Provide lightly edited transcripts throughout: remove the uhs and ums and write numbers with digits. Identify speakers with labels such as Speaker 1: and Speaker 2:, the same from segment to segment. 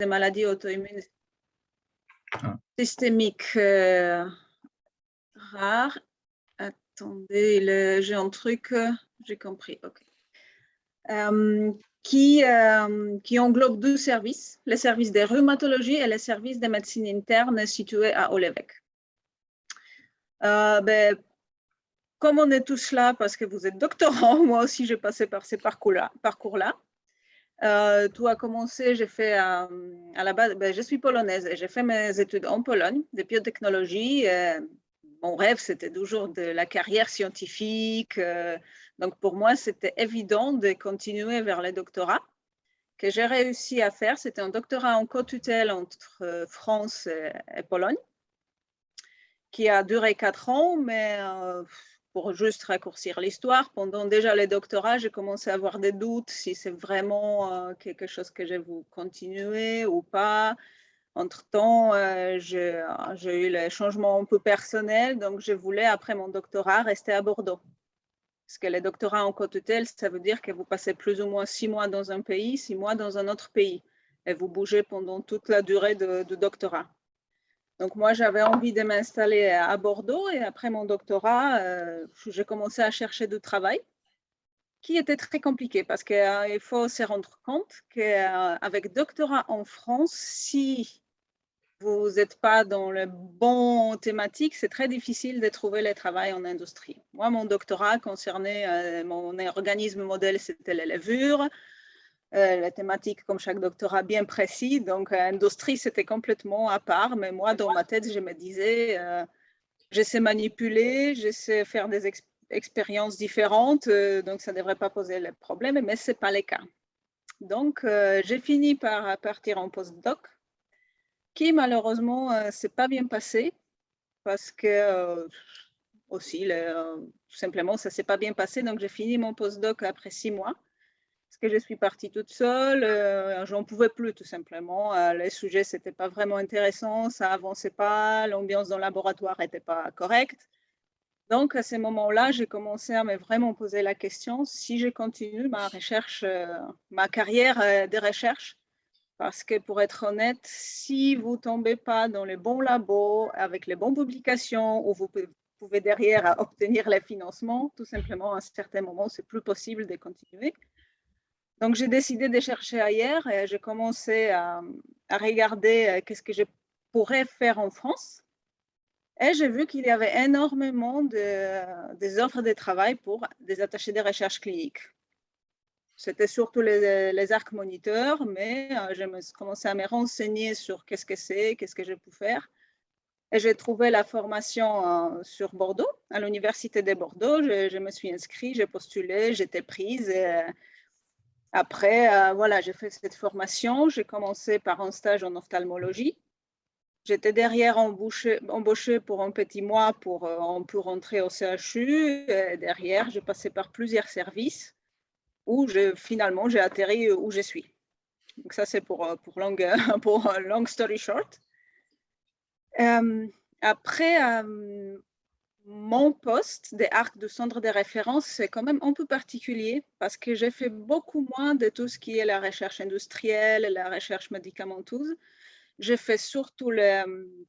Speaker 1: des maladies auto-immunes
Speaker 2: Ah.
Speaker 1: systémiques rares. Attendez, j'ai un truc, j'ai compris, ok. Qui englobe deux services, le service des rhumatologies et le service des médecines internes situé à Olévec. Comme on est tous là parce que vous êtes doctorant, moi aussi j'ai passé par ces parcours-là. Tout a commencé, j'ai fait à la base, je suis polonaise et j'ai fait mes études en Pologne de biotechnologie. Mon rêve, c'était toujours de la carrière scientifique. Donc pour moi, c'était évident de continuer vers le doctorat que j'ai réussi à faire. C'était un doctorat en co-tutelle entre France et Pologne qui a duré 4 ans, mais pour juste raccourcir l'histoire, pendant déjà les doctorats, j'ai commencé à avoir des doutes si c'est vraiment quelque chose que je veux continuer ou pas. Entre-temps, j'ai eu les changements un peu personnels, donc je voulais, après mon doctorat, rester à Bordeaux. Parce que les doctorats en co-tutelle, ça veut dire que vous passez plus ou moins 6 mois dans un pays, 6 mois dans un autre pays. Et vous bougez pendant toute la durée de doctorat. Donc moi, j'avais envie de m'installer à Bordeaux et après mon doctorat, j'ai commencé à chercher du travail, qui était très compliqué parce qu'il faut se rendre compte qu'avec doctorat en France, si vous n'êtes pas dans le bon thématique, c'est très difficile de trouver le travail en industrie. Moi, mon doctorat concernait mon organisme modèle, c'était les levures. La thématique, comme chaque doctorat, bien précis. Donc, industrie, c'était complètement à part. Mais moi, dans ma tête, je me disais, je sais manipuler, je sais faire des expériences différentes, donc ça ne devrait pas poser le problème, mais ce n'est pas le cas. Donc, j'ai fini par partir en postdoc, qui malheureusement ne s'est pas bien passé, parce que aussi, tout simplement, ça ne s'est pas bien passé. Donc, j'ai fini mon postdoc après 6 mois. Parce que je suis partie toute seule, j'en pouvais plus tout simplement. Les sujets, ce n'était pas vraiment intéressant, ça avançait pas, l'ambiance dans le laboratoire n'était pas correcte. Donc, à ces moments-là, j'ai commencé à me vraiment poser la question si je continue ma recherche, ma carrière de recherche. Parce que pour être honnête, si vous ne tombez pas dans les bons labos, avec les bonnes publications, où vous pouvez derrière obtenir les financements, tout simplement, à un certain moment, c'est plus possible de continuer. Donc, j'ai décidé de chercher ailleurs et j'ai commencé à regarder qu'est-ce que je pourrais faire en France. Et j'ai vu qu'il y avait énormément des offres de travail pour des attachés de recherche clinique. C'était surtout les arcs moniteurs, mais j'ai commencé à me renseigner sur qu'est-ce que je peux faire. Et j'ai trouvé la formation sur Bordeaux, à l'université de Bordeaux. Je me suis inscrite, j'ai postulé, j'étais prise. Après, voilà, j'ai fait cette formation. J'ai commencé par un stage en ophtalmologie. J'étais derrière embauchée pour un petit mois pour rentrer au CHU. Et derrière, j'ai passé par plusieurs services où finalement, j'ai atterri où je suis. Donc ça, c'est pour long story short. Après, mon poste des arcs de centre de référence, c'est quand même un peu particulier parce que j'ai fait beaucoup moins de tout ce qui est la recherche industrielle, la recherche médicamenteuse. J'ai fait surtout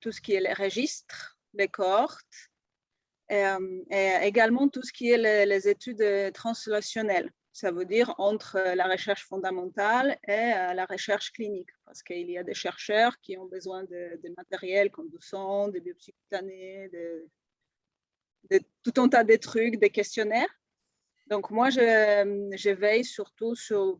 Speaker 1: tout ce qui est les registres, les cohortes, et également tout ce qui est les études translationnelles. Ça veut dire entre la recherche fondamentale et la recherche clinique, parce qu'il y a des chercheurs qui ont besoin de matériel comme du sang, des biopsies cutanées, tout un tas de trucs, des questionnaires. Donc, moi, je veille surtout sur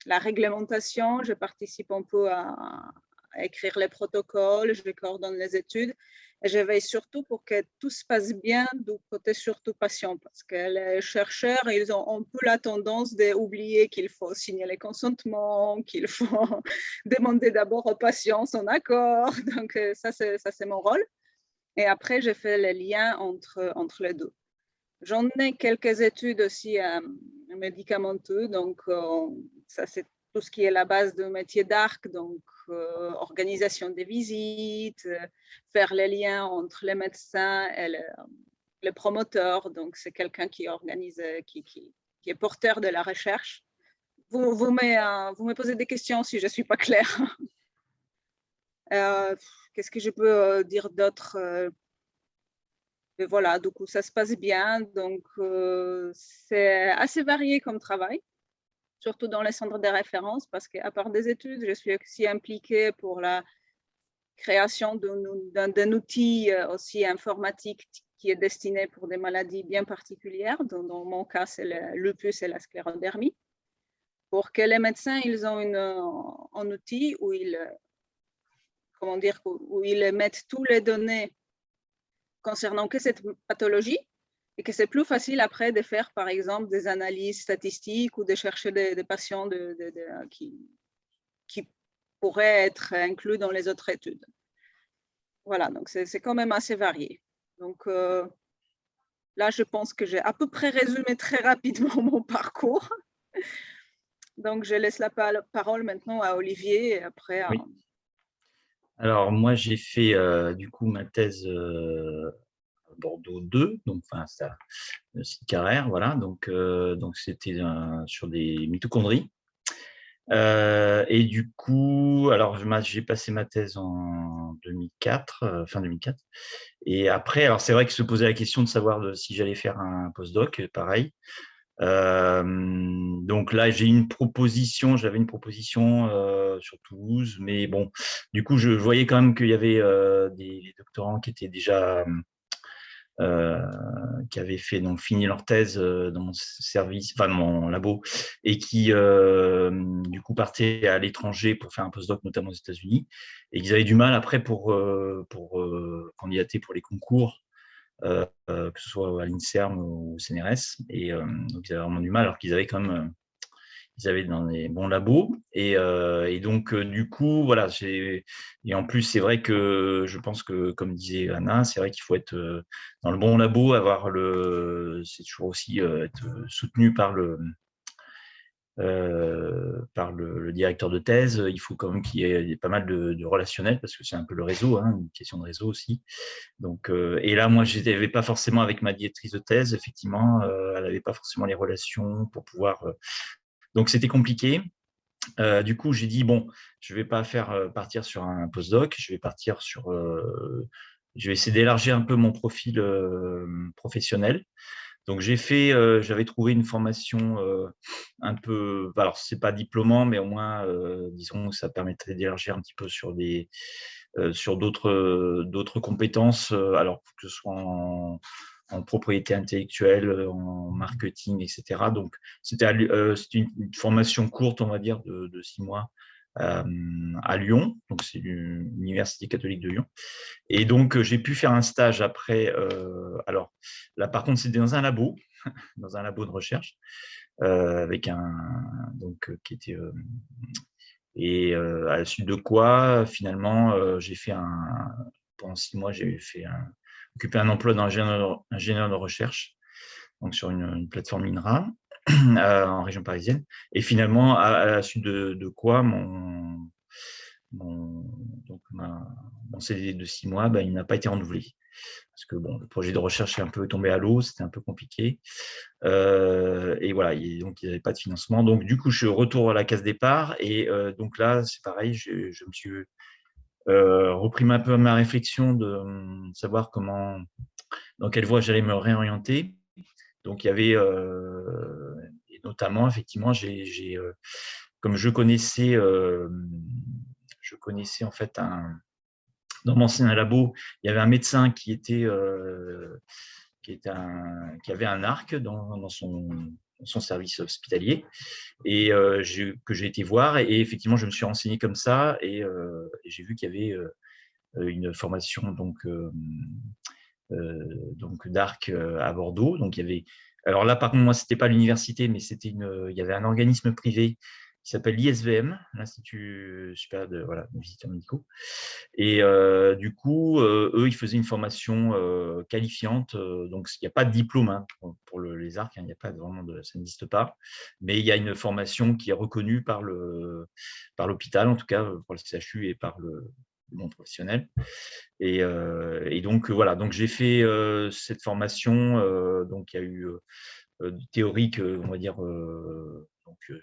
Speaker 1: la réglementation. Je participe un peu à écrire les protocoles, je coordonne les études. Et je veille surtout pour que tout se passe bien du côté surtout patient, parce que les chercheurs, ils ont un peu la tendance d'oublier qu'il faut signer les consentements, qu'il faut demander d'abord aux patients son accord. Donc, ça, c'est mon rôle. Et après, j'ai fait les liens entre les deux. J'en ai quelques études aussi médicamenteuses, donc ça c'est tout ce qui est la base du métier d'arc, donc organisation des visites, faire les liens entre les médecins et les promoteurs, donc c'est quelqu'un qui organise, qui est porteur de la recherche. vous me posez des questions si je ne suis pas claire. Qu'est-ce que je peux dire d'autre? Mais voilà, du coup, ça se passe bien. Donc, c'est assez varié comme travail, surtout dans les centres de référence, parce qu'à part des études, je suis aussi impliquée pour la création d'un outil aussi informatique qui est destiné pour des maladies bien particulières. Dans mon cas, c'est le lupus et la sclérodermie. Pour que les médecins, ils ont un outil où comment dire, où ils mettent toutes les données concernant que cette pathologie et que c'est plus facile après de faire, par exemple, des analyses statistiques ou de chercher des patients qui pourraient être inclus dans les autres études. Voilà, donc c'est quand même assez varié. Donc là, je pense que j'ai à peu près résumé très rapidement mon parcours. Donc, je laisse la parole maintenant à Olivier et après à…
Speaker 2: Oui. Alors, moi, j'ai fait du coup ma thèse Bordeaux 2, donc ça, le site Carrère, voilà. Donc c'était sur des mitochondries. Et du coup, alors j'ai passé ma thèse en 2004, fin 2004. Et après, alors c'est vrai que se posait la question de savoir si j'allais faire un postdoc, pareil. Donc là, j'avais une proposition sur Toulouse, mais bon, du coup, je voyais quand même qu'il y avait des doctorants qui étaient déjà qui avaient fait donc fini leur thèse dans mon service, enfin dans mon labo, et qui du coup partaient à l'étranger pour faire un postdoc, notamment aux États-Unis, et qu'ils avaient du mal après pour candidater pour les concours. Que ce soit à l'INSERM ou au CNRS, et donc ils avaient vraiment du mal, alors qu'ils avaient quand même ils avaient dans des bons labos, et donc du coup voilà, et en plus c'est vrai que je pense que, comme disait Anna, c'est vrai qu'il faut être dans le bon labo, c'est toujours aussi être soutenu par le directeur de thèse. Il faut quand même qu'il y ait pas mal de relationnel, parce que c'est un peu le réseau, hein, une question de réseau aussi. Donc, et là, moi, je n'avais pas forcément, avec ma directrice de thèse, effectivement, elle n'avait pas forcément les relations pour pouvoir. Donc, c'était compliqué. Du coup, j'ai dit, bon, je ne vais pas partir sur un postdoc, je vais essayer d'élargir un peu mon profil professionnel. Donc, j'avais trouvé une formation un peu, alors c'est pas diplômant, mais au moins, disons, ça permettrait d'élargir un petit peu sur d'autres compétences, alors que ce soit en propriété intellectuelle, en marketing, etc. Donc, c'était une formation courte, on va dire, de 6 mois à Lyon. Donc, c'est l'Université catholique de Lyon. Et donc, j'ai pu faire un stage après. Alors, là, par contre, c'était dans un labo de recherche, avec qui était… et à la suite de quoi, finalement, pendant 6 mois, j'ai occupé un emploi d'ingénieur de recherche, donc sur une plateforme INRA en région parisienne. Et finalement, à la suite de quoi, mon CDD de 6 mois, il n'a pas été renouvelé. Parce que bon, le projet de recherche est un peu tombé à l'eau, c'était un peu compliqué. Et voilà, donc il n'y avait pas de financement. Donc du coup, je retourne à la case départ. Et donc là, c'est pareil, je me suis repris un peu ma réflexion de savoir dans quelle voie j'allais me réorienter. Donc il y avait, et notamment, effectivement, comme je connaissais en fait dans mon ancien labo, il y avait un médecin qui avait un ARC dans son service hospitalier, et que j'ai été voir, et effectivement je me suis renseigné comme ça, et j'ai vu qu'il y avait une formation donc d'ARC à Bordeaux. Donc alors là par contre, moi c'était pas l'université, mais il y avait un organisme privé qui s'appelle l'ISVM, l'Institut supérieur de visiteurs médicaux. Et du coup, eux, ils faisaient une formation qualifiante. Donc, il n'y a pas de diplôme, hein, pour les ARC, hein, il n'y a pas vraiment ça n'existe pas. Mais il y a une formation qui est reconnue par l'hôpital, en tout cas pour le CHU et par le monde professionnel. Et donc, voilà. Donc, j'ai fait cette formation. Donc, il y a eu théorique, on va dire, donc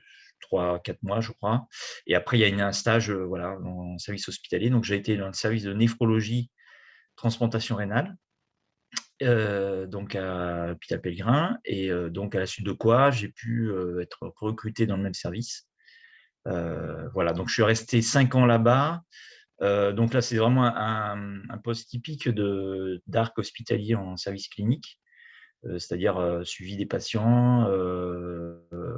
Speaker 2: 3-4 mois, je crois. Et après, il y a un stage voilà, en service hospitalier. Donc, j'ai été dans le service de néphrologie, transplantation rénale, donc à l'hôpital Pellegrin. Et donc, à la suite de quoi, j'ai pu être recruté dans le même service. Voilà, donc je suis resté 5 ans là-bas. Donc là, c'est vraiment un poste typique d'arc hospitalier en service clinique, c'est-à-dire suivi des patients,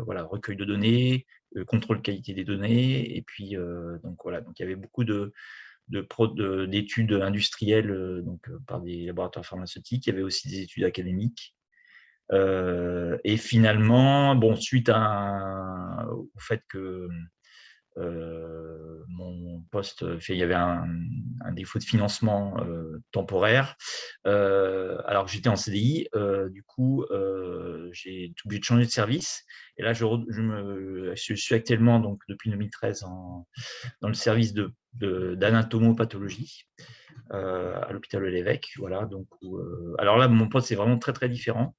Speaker 2: voilà, recueil de données, contrôle qualité des données. Et puis, donc voilà, donc il y avait beaucoup d'études industrielles par des laboratoires pharmaceutiques. Il y avait aussi des études académiques. Et finalement, bon, suite au fait que mon poste, il y avait un défaut de financement temporaire. Alors que j'étais en CDI, du coup, j'ai été obligé de changer de service. Et là, je suis actuellement, donc, depuis 2013, dans le service d'anatomopathologie à l'hôpital de l'Évêque. Voilà, donc, alors là, mon poste est vraiment très, très différent.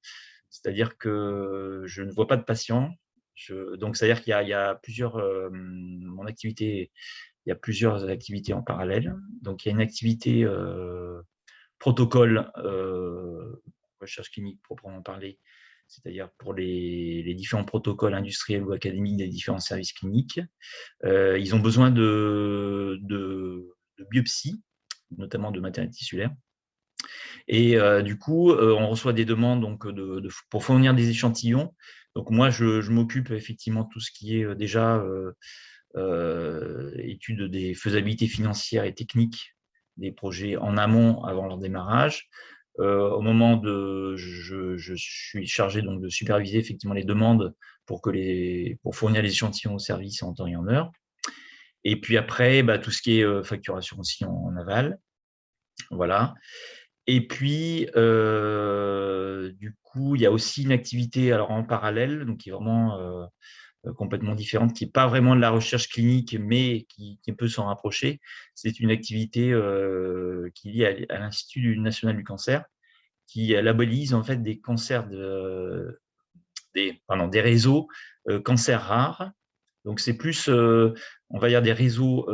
Speaker 2: C'est-à-dire que je ne vois pas de patients. Donc, c'est-à-dire qu'il y a plusieurs, mon activité, il y a plusieurs activités en parallèle. Donc, il y a une activité protocole, recherche clinique proprement parler, c'est-à-dire pour les différents protocoles industriels ou académiques des différents services cliniques. Ils ont besoin de biopsie, notamment de matériel tissulaire. Et du coup, on reçoit des demandes donc, pour fournir des échantillons. Donc moi, je m'occupe effectivement de tout ce qui est déjà étude des faisabilités financières et techniques des projets en amont avant leur démarrage. Au moment je suis chargé donc de superviser effectivement les demandes pour fournir les échantillons au service en temps et en heure. Et puis après, tout ce qui est facturation aussi en aval. Voilà. Et puis, du coup, il y a aussi une activité alors, en parallèle, donc qui est vraiment complètement différente, qui n'est pas vraiment de la recherche clinique, mais qui peut s'en rapprocher. C'est une activité qui est liée à l'Institut national du cancer, qui labellise en fait des cancers des réseaux cancers rares. Donc, c'est plus, on va dire, des réseaux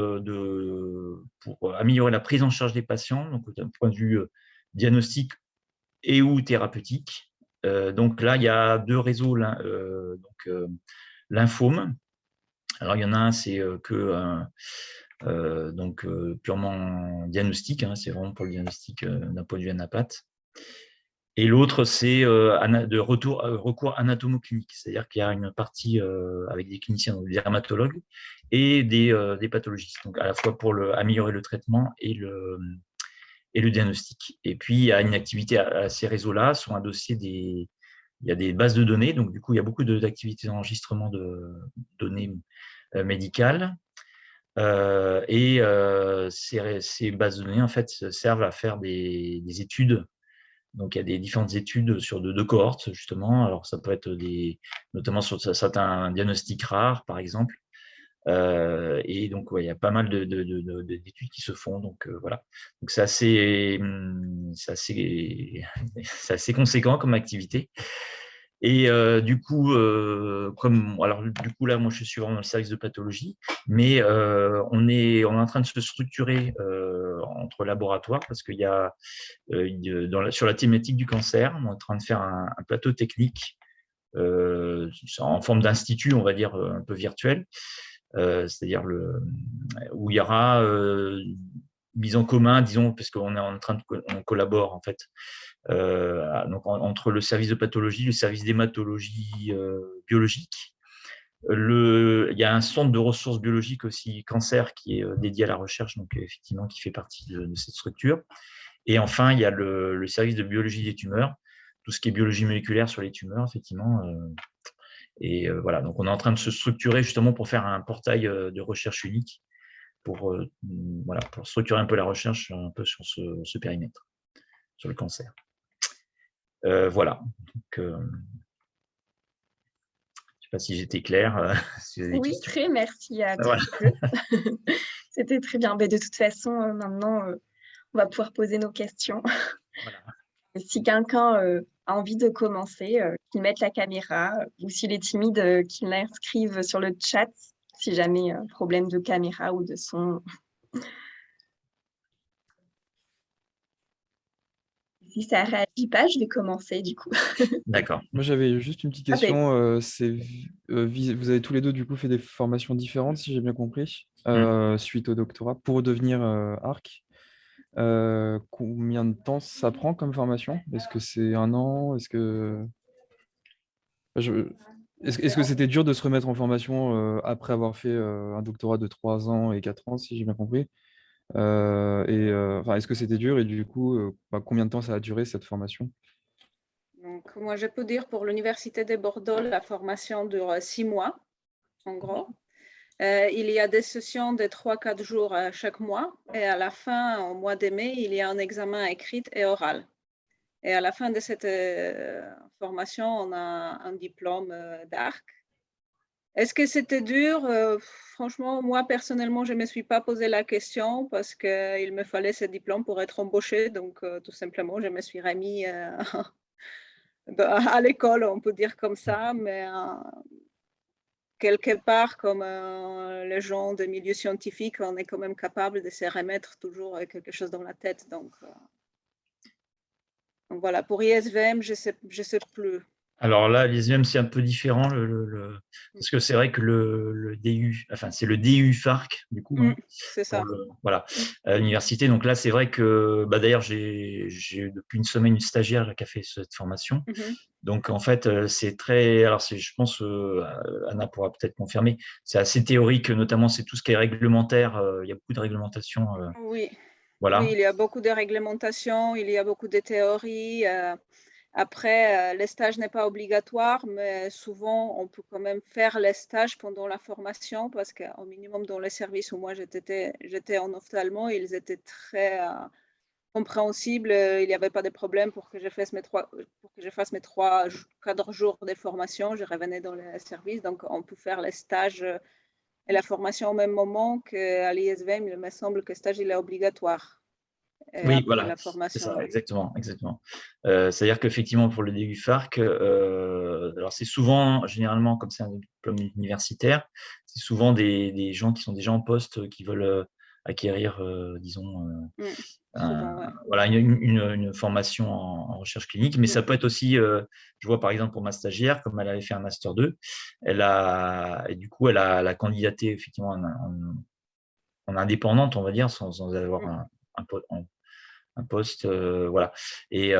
Speaker 2: pour améliorer la prise en charge des patients, donc d'un point de vue diagnostic et ou thérapeutique. Donc là, il y a 2 réseaux, lymphome. Alors, il y en a un, c'est purement diagnostic, hein, c'est vraiment pour le diagnostic d'un point de vue anapathe. Et l'autre, c'est de recours anatomo-clinique, c'est-à-dire qu'il y a une partie avec des cliniciens, donc des dermatologues, et des pathologistes, donc à la fois pour améliorer le traitement et le diagnostic. Et puis, il y a une activité à ces réseaux-là, sur un dossier il y a des bases de données, donc du coup, il y a beaucoup d'activités d'enregistrement de données médicales. Et ces bases de données, en fait, servent à faire des études. Donc, il y a des différentes études sur deux cohortes, justement. Alors, ça peut être notamment sur certains diagnostics rares, par exemple. Et donc, ouais, il y a pas mal d'études qui se font. Donc, voilà. Donc, c'est assez conséquent comme activité. Et du coup, du coup, là, moi, je suis vraiment dans le service de pathologie, mais on est en train de se structurer entre laboratoires parce qu'il y a, sur la thématique du cancer, on est en train de faire un plateau technique en forme d'institut, on va dire, un peu virtuel, c'est-à-dire où il y aura mise en commun, disons, parce qu'on est en train on collabore en fait, donc entre le service de pathologie, le service d'hématologie biologique. Il y a un centre de ressources biologiques aussi, cancer, qui est dédié à la recherche, donc effectivement, qui fait partie de cette structure. Et enfin, il y a le service de biologie des tumeurs, tout ce qui est biologie moléculaire sur les tumeurs, effectivement. Et voilà, donc on est en train de se structurer justement pour faire un portail de recherche unique, pour structurer un peu la recherche un peu sur ce périmètre, sur le cancer. Voilà. Donc, je ne sais pas si j'étais clair. Si vous avez
Speaker 3: oui, très merci à tous
Speaker 2: voilà.
Speaker 3: les deux. C'était très bien. Mais de toute façon, maintenant, on va pouvoir poser nos questions.
Speaker 2: Voilà.
Speaker 3: Si quelqu'un a envie de commencer, qu'il mette la caméra, ou s'il est timide, qu'il l'inscrive sur le chat, si jamais problème de caméra ou de son. Si ça réagit pas, je vais commencer du coup.
Speaker 2: D'accord.
Speaker 4: Moi, j'avais juste une petite
Speaker 3: Ah, ben,
Speaker 4: question. Vous avez tous les deux, du coup, fait des formations différentes, si j'ai bien compris, suite au doctorat, pour devenir ARC. Combien de temps ça prend comme formation? Est-ce que c'est un an? Je- est-ce que c'était dur de se remettre en formation après avoir fait un doctorat de 3 ans et 4 ans, si j'ai bien compris? Enfin, est-ce que c'était dur et du coup, combien de temps ça a duré cette formation?
Speaker 1: Donc, moi, je peux dire pour l'Université de Bordeaux, la formation dure 6 mois, en gros. Il y a des sessions de 3-4 jours chaque mois. Et à la fin, au mois de mai, il y a un examen écrit et oral. Et à la fin de cette formation, on a un diplôme d'ARC. Est-ce que c'était dur? Franchement, moi, personnellement, je ne me suis pas posé la question parce qu'il me fallait ce diplôme pour être embauchée. Donc, tout simplement, je me suis remis à l'école, on peut dire comme ça. Mais quelque part, comme les gens de milieu scientifique, on est quand même capable de se remettre toujours quelque chose dans la tête. Donc voilà, pour ISVM, je sais plus.
Speaker 2: Alors là, l'ISVM, c'est un peu différent, parce que c'est vrai que le DU, enfin, c'est le DU FARC, du coup, hein,
Speaker 1: C'est ça.
Speaker 2: voilà, à l'université. Donc là, c'est vrai que, d'ailleurs, j'ai depuis une semaine une stagiaire là, qui a fait cette formation. Donc, en fait, c'est très. Alors, je pense, Anna pourra peut-être confirmer, c'est assez théorique, notamment, c'est tout ce qui est réglementaire. Il y a beaucoup de réglementation.
Speaker 1: Oui.
Speaker 2: Voilà.
Speaker 1: Oui, il y a beaucoup de réglementations, il y a beaucoup de théories. Après, les stages n'est pas obligatoire, mais souvent, on peut quand même faire les stages pendant la formation parce qu'au minimum, dans les services où moi j'étais en ophtalmo, ils étaient très compréhensibles. Il n'y avait pas de problème pour que je fasse mes 4 jours de formation. Je revenais dans les services, donc on peut faire les stages et la formation au même moment qu'à l'ISVM. Il me semble que le stage il est obligatoire. Et
Speaker 2: Oui,
Speaker 1: après
Speaker 2: voilà,
Speaker 1: la
Speaker 2: c'est
Speaker 1: formation.
Speaker 2: ça, exactement. C'est-à-dire qu'effectivement, pour le DU FARC, alors c'est souvent, généralement, comme c'est un diplôme universitaire, c'est souvent des gens qui sont déjà en poste, qui veulent acquérir, disons,
Speaker 1: Souvent, ouais.
Speaker 2: voilà, une formation en recherche clinique. Mais ça peut être aussi, je vois par exemple pour ma stagiaire, comme elle avait fait un Master 2, et du coup, elle a candidaté effectivement en indépendante, on va dire, sans avoir un poste, voilà. Et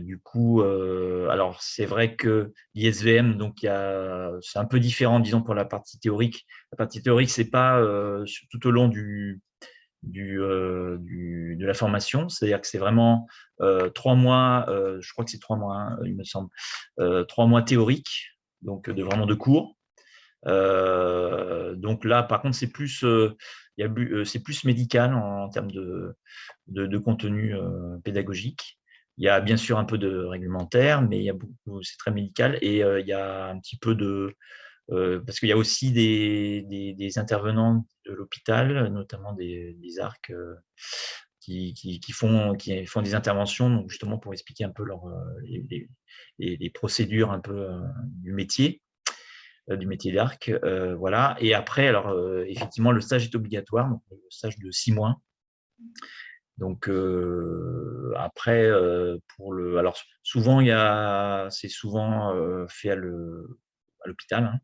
Speaker 2: du coup, alors c'est vrai que l'ISVM, donc c'est un peu différent, disons, pour la partie théorique. La partie théorique, c'est pas tout au long de la formation, c'est-à-dire que c'est vraiment 3 mois, je crois que c'est 3 mois, hein, il me semble, 3 mois théoriques, donc vraiment de cours. Donc là, par contre, c'est plus, c'est plus médical en termes de contenu pédagogique. Il y a bien sûr un peu de réglementaire, mais c'est très médical et il y a un petit peu parce qu'il y a aussi des intervenants de l'hôpital, notamment des ARC, qui font des interventions, donc justement pour expliquer un peu les procédures un peu du métier d'ARC. Voilà. Et après, alors effectivement, le stage est obligatoire, donc le stage de 6 mois. Donc après, alors souvent c'est souvent fait à l'hôpital, hein,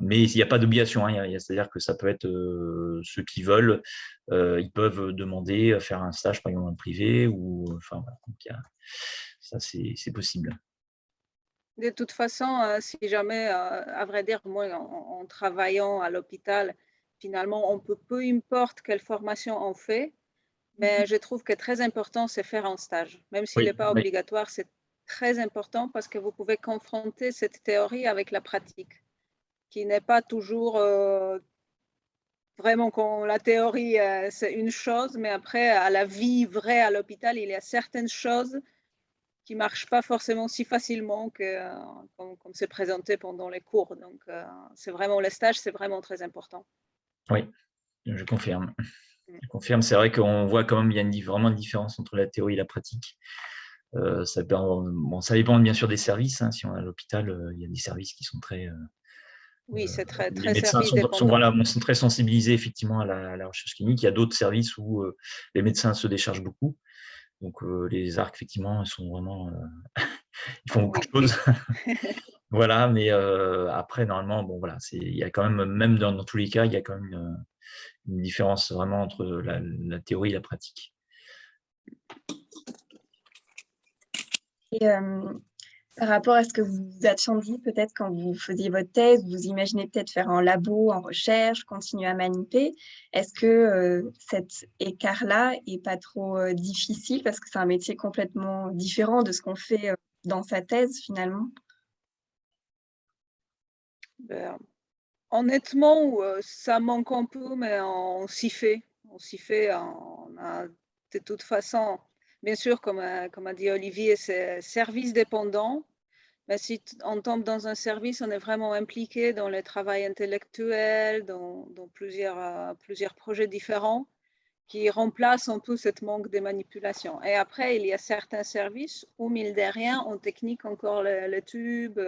Speaker 2: mais il n'y a pas d'obligation, hein, c'est-à-dire que ça peut être ceux qui veulent, ils peuvent demander à faire un stage par exemple en privé ou enfin voilà, donc, ça c'est possible.
Speaker 1: De toute façon, si jamais, à vrai dire, moi, en travaillant à l'hôpital, finalement, on peut, peu importe quelle formation on fait, mais je trouve que très important, c'est faire un stage. Même s'il n'est
Speaker 2: Oui,
Speaker 1: pas
Speaker 2: oui.
Speaker 1: obligatoire, c'est très important parce que vous pouvez confronter cette théorie avec la pratique, qui n'est pas toujours vraiment quand la théorie, c'est une chose, mais après, à la vie vraie à l'hôpital, il y a certaines choses qui ne marchent pas forcément si facilement comme c'est présenté pendant les cours. Donc, c'est vraiment le stage, c'est vraiment très important.
Speaker 2: Oui, je confirme. Je confirme, c'est vrai qu'on voit quand même il y a vraiment une différence entre la théorie et la pratique. Ça dépend bien sûr des services. Hein. Si on est à l'hôpital, il y a des services qui sont très…
Speaker 1: Oui, c'est très,
Speaker 2: les
Speaker 1: très
Speaker 2: médecins
Speaker 1: service dépendant.
Speaker 2: sont très sensibilisés effectivement à la recherche clinique. Il y a d'autres services où les médecins se déchargent beaucoup. Donc, les ARC, effectivement, ils sont vraiment… ils font beaucoup de choses. Voilà, mais après, normalement, bon, voilà, il y a quand même dans tous les cas, il y a quand même une différence vraiment entre la théorie et la pratique.
Speaker 3: Et par rapport à ce que vous vous attendiez peut-être quand vous faisiez votre thèse, vous imaginez peut-être faire en labo, en recherche, continuer à maniper. Est-ce que cet écart-là est pas trop difficile parce que c'est un métier complètement différent de ce qu'on fait dans sa thèse finalement?
Speaker 1: Ben, honnêtement, ça manque un peu, mais on s'y fait. On s'y fait. On a, de toute façon, bien sûr, comme a dit Olivier, c'est service dépendant. Mais si on tombe dans un service, on est vraiment impliqué dans le travail intellectuel, dans plusieurs projets différents qui remplacent un peu cette manque de manipulation. Et après, il y a certains services où, mine de rien, en technique encore le tube.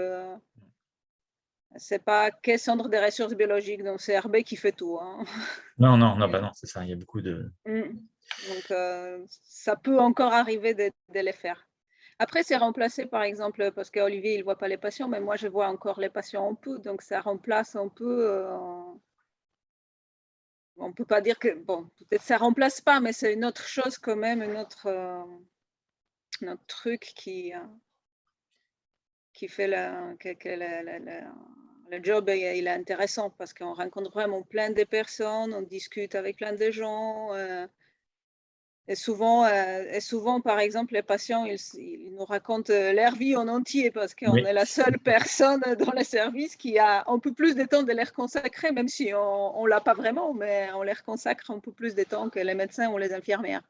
Speaker 1: C'est pas que centre des ressources biologiques, donc c'est RB qui fait tout. Hein.
Speaker 2: Non, bah non, c'est ça. Il y a beaucoup de…
Speaker 1: Donc, ça peut encore arriver de les faire. Après, c'est remplacé, par exemple, parce qu'Olivier, il ne voit pas les patients, mais moi, je vois encore les patients un peu, donc ça remplace un peu… on ne peut pas dire que… Bon, peut-être ça ne remplace pas, mais c'est une autre chose quand même, notre truc qui fait le job il est intéressant parce qu'on rencontre vraiment plein de personnes, on discute avec plein de gens. Et souvent, par exemple, les patients, ils nous racontent leur vie en entier parce qu'on est la seule personne dans le service qui a un peu plus de temps de leur consacrer, même si on ne l'a pas vraiment, mais on leur consacre un peu plus de temps que les médecins ou les infirmières.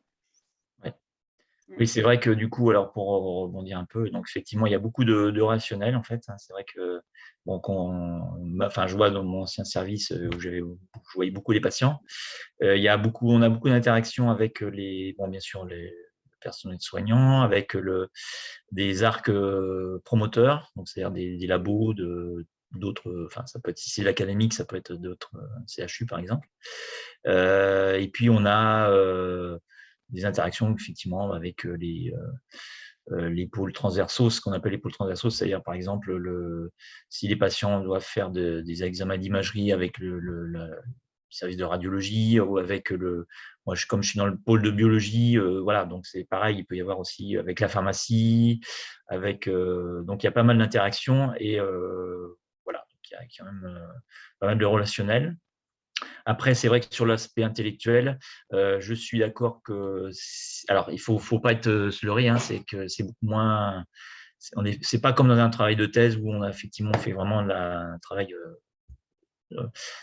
Speaker 2: Oui, c'est vrai que du coup, alors pour rebondir un peu, donc effectivement, il y a beaucoup de rationnel en fait. Hein. C'est vrai que bon, je vois dans mon ancien service où je voyais beaucoup les patients. On a beaucoup d'interactions avec bien sûr les personnels soignants, avec des arcs promoteurs, donc c'est-à-dire des labos d'autres. Enfin, ça peut être ici l'académique, ça peut être d'autres CHU par exemple. Et puis on a des interactions effectivement avec les pôles transversaux, ce qu'on appelle les pôles transversaux, c'est-à-dire par exemple si les patients doivent faire des examens d'imagerie avec le service de radiologie ou avec moi comme je suis dans le pôle de biologie, voilà, donc c'est pareil, il peut y avoir aussi avec la pharmacie, donc il y a pas mal d'interactions et voilà, donc il y a quand même pas mal de relationnel. Après, c'est vrai que sur l'aspect intellectuel, je suis d'accord que… Alors, il ne faut pas être se leurrer, hein, c'est que c'est beaucoup moins… C'est pas comme dans un travail de thèse où on a effectivement fait vraiment un travail,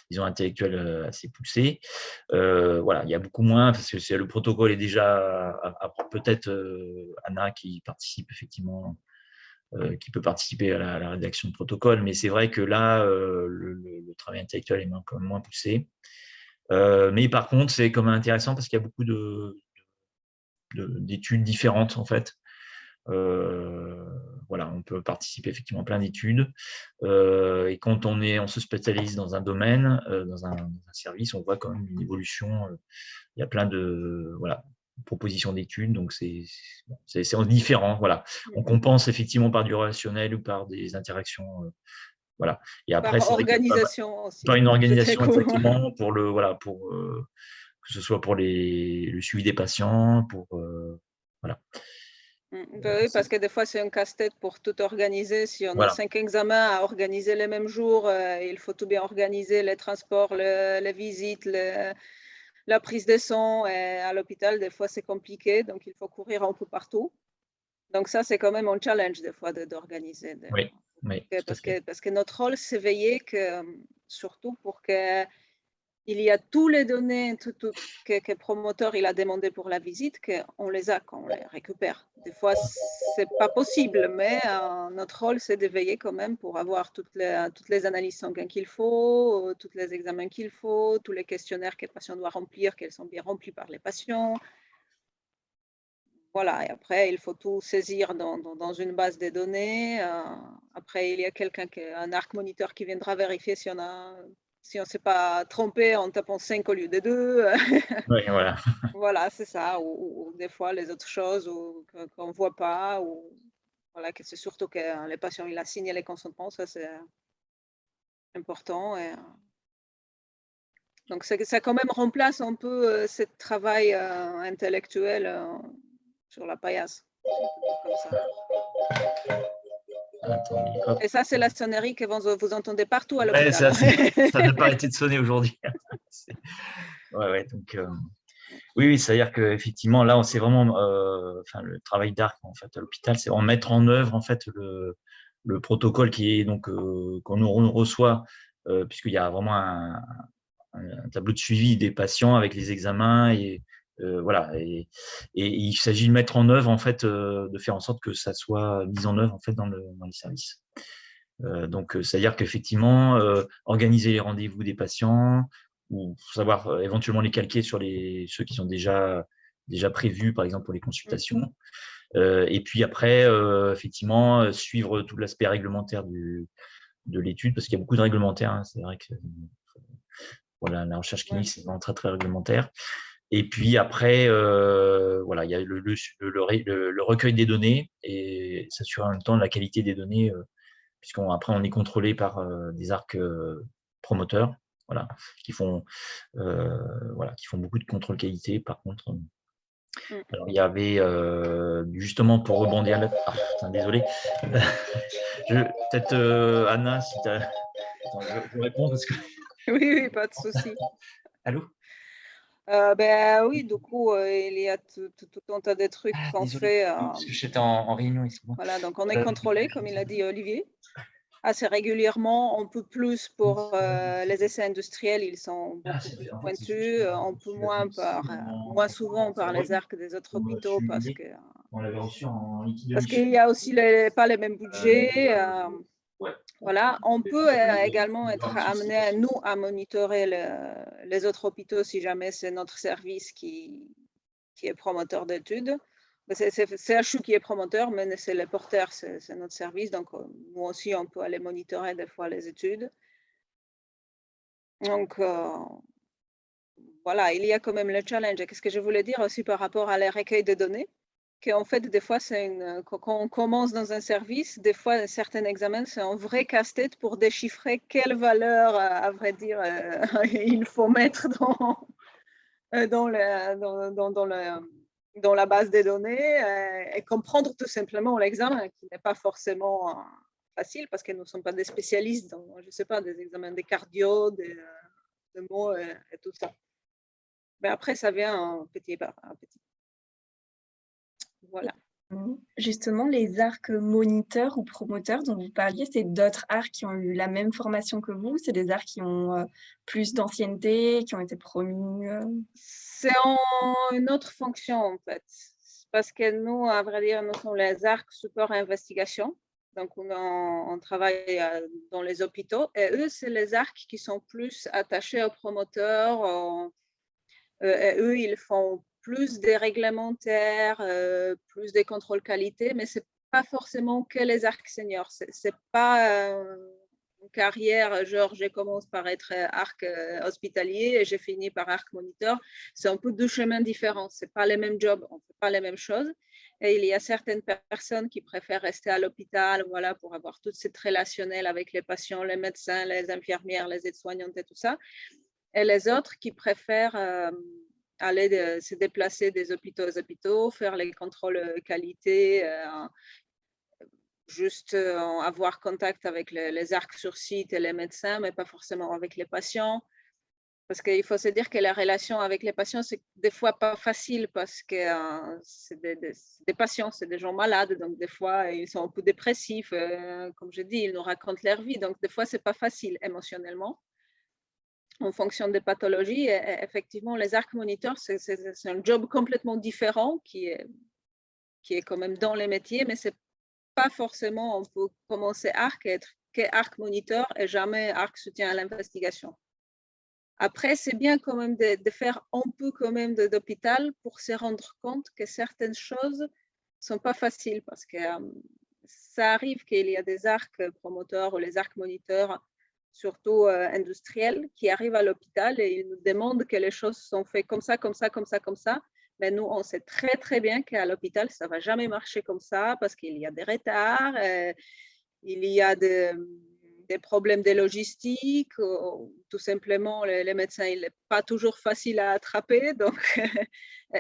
Speaker 2: disons, intellectuel assez poussé. Voilà, il y a beaucoup moins, parce que le protocole est déjà… Peut-être Anna qui participe effectivement… qui peut participer à la rédaction de protocole, mais c'est vrai que là, le travail intellectuel est quand même moins poussé. Mais par contre, c'est quand même intéressant parce qu'il y a beaucoup d'études différentes en fait. Voilà, on peut participer effectivement à plein d'études. Et quand on se spécialise dans un domaine, dans un service, on voit quand même une évolution. Il y a plein de propositions d'études, donc c'est différent. Voilà, on compense effectivement par du relationnel ou par des interactions. Voilà. Et après,
Speaker 1: par organisation aussi.
Speaker 2: Par une organisation, exactement, pour que ce soit pour le suivi des patients, voilà.
Speaker 1: Oui, parce que des fois, c'est un casse-tête pour tout organiser. Si on a 5 examens à organiser les mêmes jours, il faut tout bien organiser, les transports, les visites, la prise de sang. Et à l'hôpital, des fois, c'est compliqué, donc il faut courir un peu partout. Donc ça, c'est quand même un challenge des fois d'organiser.
Speaker 2: Oui,
Speaker 1: parce que notre rôle, c'est veiller surtout pour que il y a toutes les données que le promoteur il a demandé pour la visite, qu'on les a quand on les récupère. Des fois, ce n'est pas possible, mais notre rôle, c'est de veiller quand même pour avoir toutes les analyses sanguines qu'il faut, tous les examens qu'il faut, tous les questionnaires que le patient doit remplir, qu'elles sont bien remplis par les patients. voilà, et après, il faut tout saisir dans une base de données. Après, il y a un ARC moniteur qui viendra vérifier si on ne s'est pas trompé en tapant 5 au lieu de 2.
Speaker 2: Ouais, voilà.
Speaker 1: Voilà, c'est ça. Ou des fois, les autres choses qu'on ne voit pas. Ou, voilà, que c'est surtout que les patients, il a signé les consentements, ça c'est important. Donc, ça quand même remplace un peu ce travail intellectuel sur la paillasse. Comme ça.
Speaker 2: Attendez, hop.
Speaker 1: Et ça, c'est la sonnerie que vous entendez partout à
Speaker 2: Ouais,
Speaker 1: l'hôpital.
Speaker 2: ça n'a pas arrêté de sonner aujourd'hui. Ouais, donc, oui, c'est-à-dire qu'effectivement, là, c'est vraiment le travail d'ARC en fait, à l'hôpital, c'est en mettre en œuvre en fait, le protocole qui est donc qu'on reçoit, puisqu'il y a vraiment un tableau de suivi des patients avec les examens et voilà, et il s'agit de mettre en œuvre en fait, de faire en sorte que ça soit mis en œuvre en fait dans les services. Donc, c'est-à-dire qu'effectivement, organiser les rendez-vous des patients ou savoir éventuellement les calquer sur ceux qui sont déjà prévus, par exemple pour les consultations. Et puis après, effectivement, suivre tout l'aspect réglementaire de l'étude, parce qu'il y a beaucoup de réglementaires. Hein, c'est vrai que voilà, la recherche clinique, c'est vraiment très, très réglementaire. Et puis après, voilà, il y a le recueil des données et s'assurer en même temps de la qualité des données, puisqu'après on est contrôlé par des ARC promoteurs, voilà, qui font beaucoup de contrôle qualité. Par contre, alors il y avait justement pour rebondir là, désolé, peut-être Anna, si tu as, je réponds parce que
Speaker 1: Oui, pas de souci.
Speaker 2: allô.
Speaker 1: Oui, du coup, il y a tout un tas de trucs qu'on fait.
Speaker 2: Parce que j'étais en réunion ici.
Speaker 1: Voilà, donc on est contrôlé, comme il a dit Olivier, assez régulièrement. Un peu plus pour les essais industriels, ils sont beaucoup plus pointus, un peu moins souvent par les ARC des autres hôpitaux
Speaker 2: On l'avait reçu en liquide.
Speaker 1: parce qu'il n'y a aussi pas les mêmes budgets. Voilà, on peut également être amené, nous, à monitorer les autres hôpitaux si jamais c'est notre service qui est promoteur d'études. C'est CHU qui est promoteur, mais c'est le porteur, c'est notre service. Donc, nous aussi, on peut aller monitorer des fois les études. Donc, voilà, il y a quand même le challenge. Et qu'est-ce que je voulais dire aussi par rapport à les recueils de données? Qu'en fait, des fois, quand on commence dans un service, des fois, certains examens, c'est un vrai casse-tête pour déchiffrer quelle valeur, à vrai dire, il faut mettre dans la base des données et comprendre tout simplement l'examen, qui n'est pas forcément facile parce que nous ne sommes pas des spécialistes dans, je ne sais pas, des examens de cardio, de mots et tout ça. Mais après, ça vient un petit. Voilà.
Speaker 3: Justement, les ARC moniteurs ou promoteurs dont vous parliez, c'est d'autres ARC qui ont eu la même formation que vous? C'est des ARC qui ont plus d'ancienneté, qui ont été promus?
Speaker 1: C'est une autre fonction, en fait. Parce que nous, à vrai dire, nous sommes les ARC support et investigation. Donc, on travaille dans les hôpitaux. Et eux, c'est les ARC qui sont plus attachés aux promoteurs. Et eux, ils font plus des réglementaires, plus des contrôles qualité, mais ce n'est pas forcément que les ARC seniors. Ce n'est pas une carrière, genre je commence par être ARC hospitalier et j'ai fini par ARC moniteur. C'est un peu deux chemins différents. Ce n'est pas les mêmes jobs, on ne fait pas les mêmes choses. Et il y a certaines personnes qui préfèrent rester à l'hôpital, voilà, pour avoir tout cette relationnel avec les patients, les médecins, les infirmières, les aides-soignantes et tout ça. Et les autres qui préfèrent aller se déplacer des hôpitaux aux hôpitaux, faire les contrôles qualité, juste avoir contact avec les ARC sur site et les médecins, mais pas forcément avec les patients. Parce qu'il faut se dire que la relation avec les patients, c'est des fois pas facile parce que c'est des patients, c'est des gens malades, donc des fois, ils sont un peu dépressifs. Comme je dis, ils nous racontent leur vie, donc des fois, c'est pas facile émotionnellement. En fonction des pathologies, et effectivement, les ARC moniteurs, c'est un job complètement différent qui est quand même dans les métiers, mais c'est pas forcément, on peut commencer ARC et être qu'ARC moniteur et jamais ARC soutien à l'investigation. Après, c'est bien quand même de faire un peu quand même d'hôpital pour se rendre compte que certaines choses ne sont pas faciles parce que ça arrive qu'il y a des arcs promoteurs ou les arcs moniteurs, surtout industriels, qui arrivent à l'hôpital et ils nous demandent que les choses sont faites comme ça, comme ça, comme ça, comme ça. Mais nous, on sait très, très bien qu'à l'hôpital, ça ne va jamais marcher comme ça parce qu'il y a des retards, il y a des problèmes de logistique, ou tout simplement, les médecins, il n'est pas toujours facile à attraper. Donc,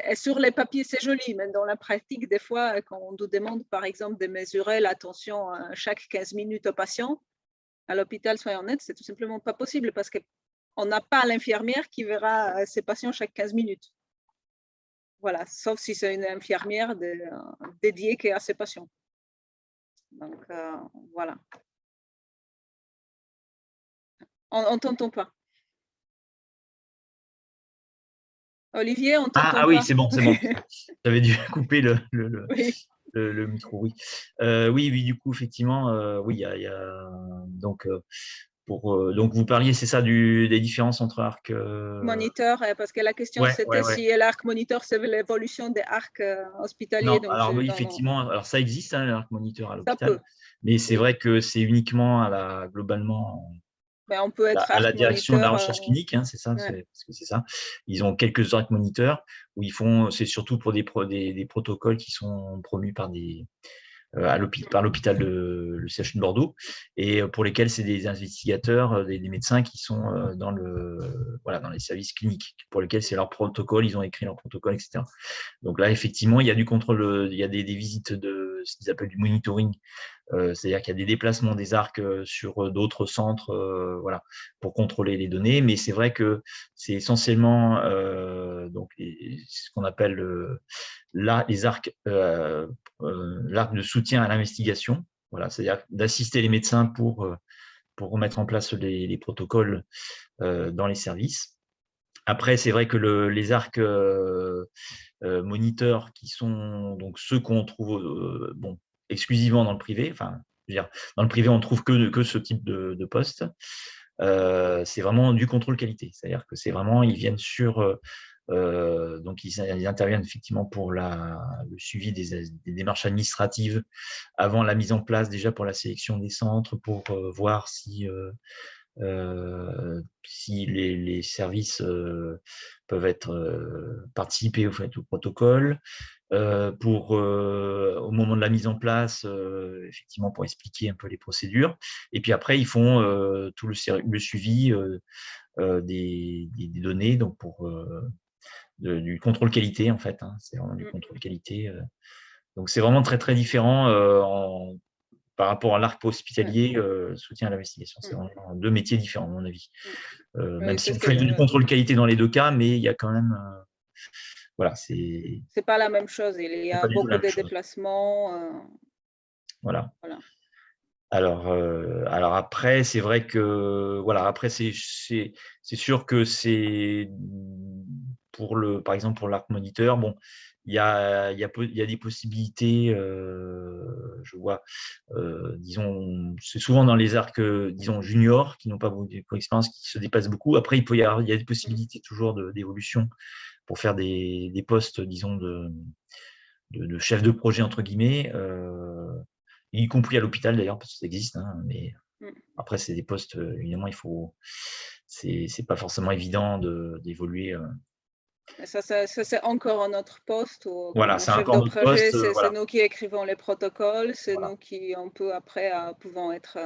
Speaker 1: et sur les papiers, c'est joli, mais dans la pratique, des fois, quand on nous demande, par exemple, de mesurer la tension chaque 15 minutes au patient, à l'hôpital, soyons honnêtes, c'est tout simplement pas possible parce qu'on n'a pas l'infirmière qui verra ses patients chaque 15 minutes. Voilà, sauf si c'est une infirmière dédiée à ses patients. Donc, voilà. On ne t'entend pas. Olivier, on t'entend pas.
Speaker 2: Ah oui, c'est bon. J'avais dû couper
Speaker 1: Oui.
Speaker 2: le micro, oui. Oui, du coup, effectivement, oui, il y a donc, donc vous parliez, c'est ça, des différences entre arcs
Speaker 1: Moniteur, parce que la question c'était si l'arc moniteur, c'est l'évolution des arcs hospitaliers.
Speaker 2: Non, alors oui, effectivement, alors ça existe, hein, l'arc moniteur à l'hôpital, mais c'est vrai que c'est uniquement globalement
Speaker 1: mais on peut être
Speaker 2: à la direction de la recherche
Speaker 1: moniteur,
Speaker 2: clinique, hein, c'est ça, parce que c'est ça. Ils ont quelques arcs moniteurs où ils font, c'est surtout pour des protocoles qui sont promus par par l'hôpital le CHU de Bordeaux, et pour lesquels c'est des investigateurs, des médecins qui sont dans les services cliniques, pour lesquels c'est leur protocole, ils ont écrit leur protocole, etc. Donc là, effectivement, il y a du contrôle, il y a des visites de ce qu'ils appellent du monitoring, c'est-à-dire qu'il y a des déplacements des arcs sur d'autres centres, voilà, pour contrôler les données. Mais c'est vrai que c'est essentiellement ce qu'on appelle les arcs, l'arc de soutien à l'investigation. Voilà, c'est-à-dire d'assister les médecins pour remettre en place les protocoles dans les services. Après, c'est vrai que les arcs moniteurs, qui sont donc ceux qu'on trouve exclusivement dans le privé, enfin, je veux dire, dans le privé, on ne trouve que ce type de poste. C'est vraiment du contrôle qualité, c'est-à-dire que c'est vraiment, ils viennent donc ils interviennent effectivement pour le suivi des démarches administratives avant la mise en place, déjà pour la sélection des centres, pour voir si les services peuvent être participer au protocole, au moment de la mise en place, effectivement pour expliquer un peu les procédures. Et puis après, ils font tout le suivi des données, donc du contrôle qualité, en fait, hein, c'est vraiment du contrôle qualité. Donc c'est vraiment très très différent par rapport à l'arc hospitalier, soutien à l'investigation. C'est vraiment deux métiers différents, à mon avis. Même si on fait du contrôle qualité dans les deux cas, mais il y a quand même… voilà, c'est
Speaker 1: pas la même chose. Il y a beaucoup de déplacements.
Speaker 2: Voilà. Alors après, c'est vrai que voilà, après c'est sûr que c'est par exemple pour l'arc moniteur, bon, il y a des possibilités, je vois, disons, c'est souvent dans les arcs, disons, juniors, qui n'ont pas beaucoup d'expérience, qui se dépassent beaucoup. Après, il y a des possibilités toujours d'évolution pour faire des postes, disons, de chef de projet, entre guillemets, y compris à l'hôpital d'ailleurs, parce que ça existe, hein, mais après, c'est des postes, évidemment, c'est pas forcément évident d'évoluer.
Speaker 1: Ça, c'est encore un autre poste.
Speaker 2: Voilà, c'est
Speaker 1: chef
Speaker 2: encore
Speaker 1: de
Speaker 2: notre
Speaker 1: projet,
Speaker 2: poste.
Speaker 1: c'est nous qui écrivons les protocoles, c'est
Speaker 2: Voilà.
Speaker 1: nous qui, on peut après, pouvons être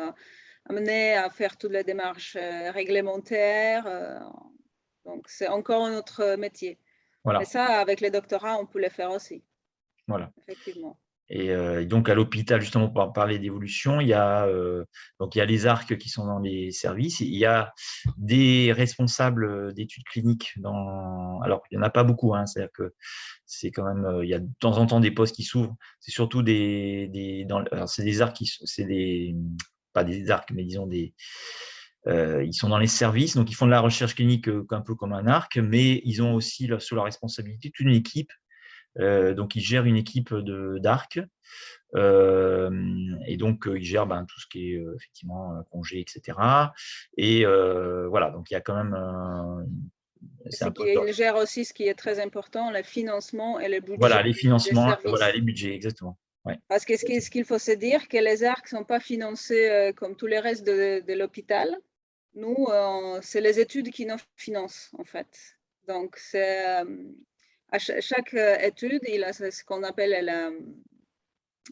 Speaker 1: amenés à faire toutes les démarches réglementaires. Donc, c'est encore un autre métier.
Speaker 2: Voilà.
Speaker 1: Mais ça, avec les doctorats, on peut le faire aussi.
Speaker 2: Voilà.
Speaker 1: Effectivement.
Speaker 2: Et donc, à l'hôpital, justement, pour parler d'évolution, il y a les arcs qui sont dans les services. Il y a des responsables d'études cliniques alors, il n'y en a pas beaucoup, hein, c'est-à-dire que c'est quand même, il y a de temps en temps des postes qui s'ouvrent. C'est surtout alors, c'est des arcs pas des arcs, mais disons ils sont dans les services, donc ils font de la recherche clinique un peu comme un arc, mais ils ont aussi sous leur responsabilité toute une équipe Donc, il gère une équipe d'ARC. Et donc, il gère tout ce qui est effectivement congé, etc. Et voilà, donc il y a quand même…
Speaker 1: c'est qu'il gère aussi ce qui est très important, le financement et le budget.
Speaker 2: Voilà, les financements,
Speaker 1: des
Speaker 2: voilà, les budgets, exactement. Ouais.
Speaker 1: Parce que ce qu'il faut se dire, que les ARC ne sont pas financés comme tous les restes de l'hôpital. Nous, c'est les études qui nous financent, en fait. Donc, à chaque étude, il a ce qu'on appelle